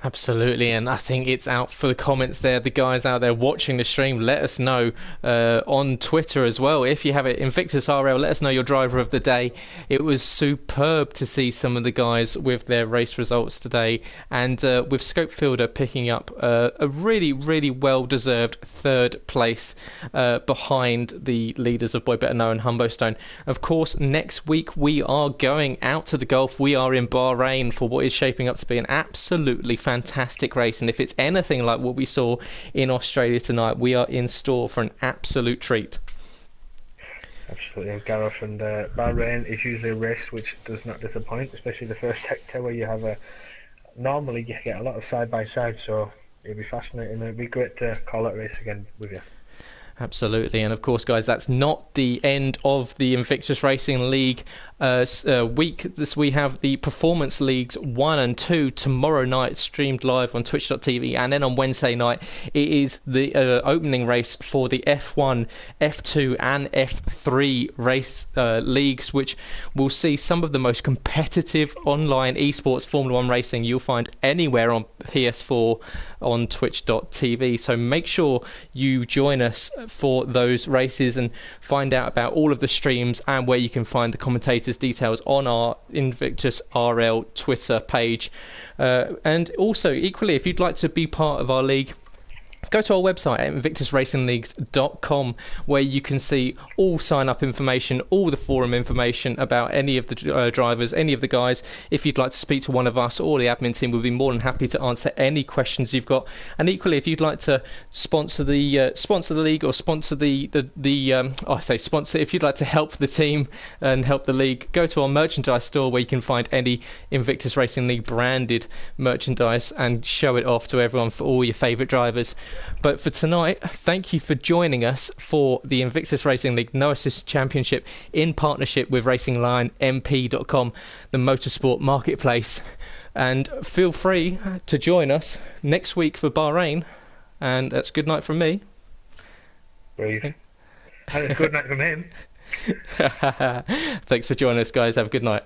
S1: Absolutely, and I think it's out for the comments there. The guys out there watching the stream, let us know on Twitter as well. If you have it, Invictus RL, let us know your driver of the day. It was superb to see some of the guys with their race results today, and with Scope Fielder picking up a really, really well-deserved third place behind the leaders of Boy Better Know and Humblestone. Of course, next week we are going out to the Gulf. We are in Bahrain for what is shaping up to be an absolutely fantastic race, and if it's anything like what we saw in Australia tonight, we are in store for an absolute treat.
S2: Absolutely, Gareth, and Bahrain is usually a race which does not disappoint, especially the first sector, where you have normally you get a lot of side-by-side, so it'll be fascinating. It'll be great to call that race again with you.
S1: Absolutely, and of course, guys, that's not the end of the Invictus Racing League week. We have the Performance Leagues 1 and 2 tomorrow night, streamed live on twitch.tv, and then on Wednesday night it is the opening race for the F1, F2 and F3 race leagues, which will see some of the most competitive online esports Formula 1 racing you'll find anywhere on PS4 on twitch.tv. So make sure you join us for those races and find out about all of the streams and where you can find the commentators' details on our Invictus RL Twitter page. And also, equally, if you'd like to be part of our league, go to our website at invictusracingleagues.com, where you can see all sign-up information, all the forum information about any of the drivers, any of the guys. If you'd like to speak to one of us or the admin team, we'll be more than happy to answer any questions you've got. And equally, if you'd like to sponsor the league, or sponsor if you'd like to help the team and help the league, go to our merchandise store, where you can find any Invictus Racing League branded merchandise and show it off to everyone for all your favourite drivers. But for tonight, thank you for joining us for the Invictus Racing League No Assist Championship in partnership with RacingLineMP.com, the motorsport marketplace. And feel free to join us next week for Bahrain. And that's good night from me.
S2: Breathing. And it's good night from him.
S1: Thanks for joining us, guys. Have a good night.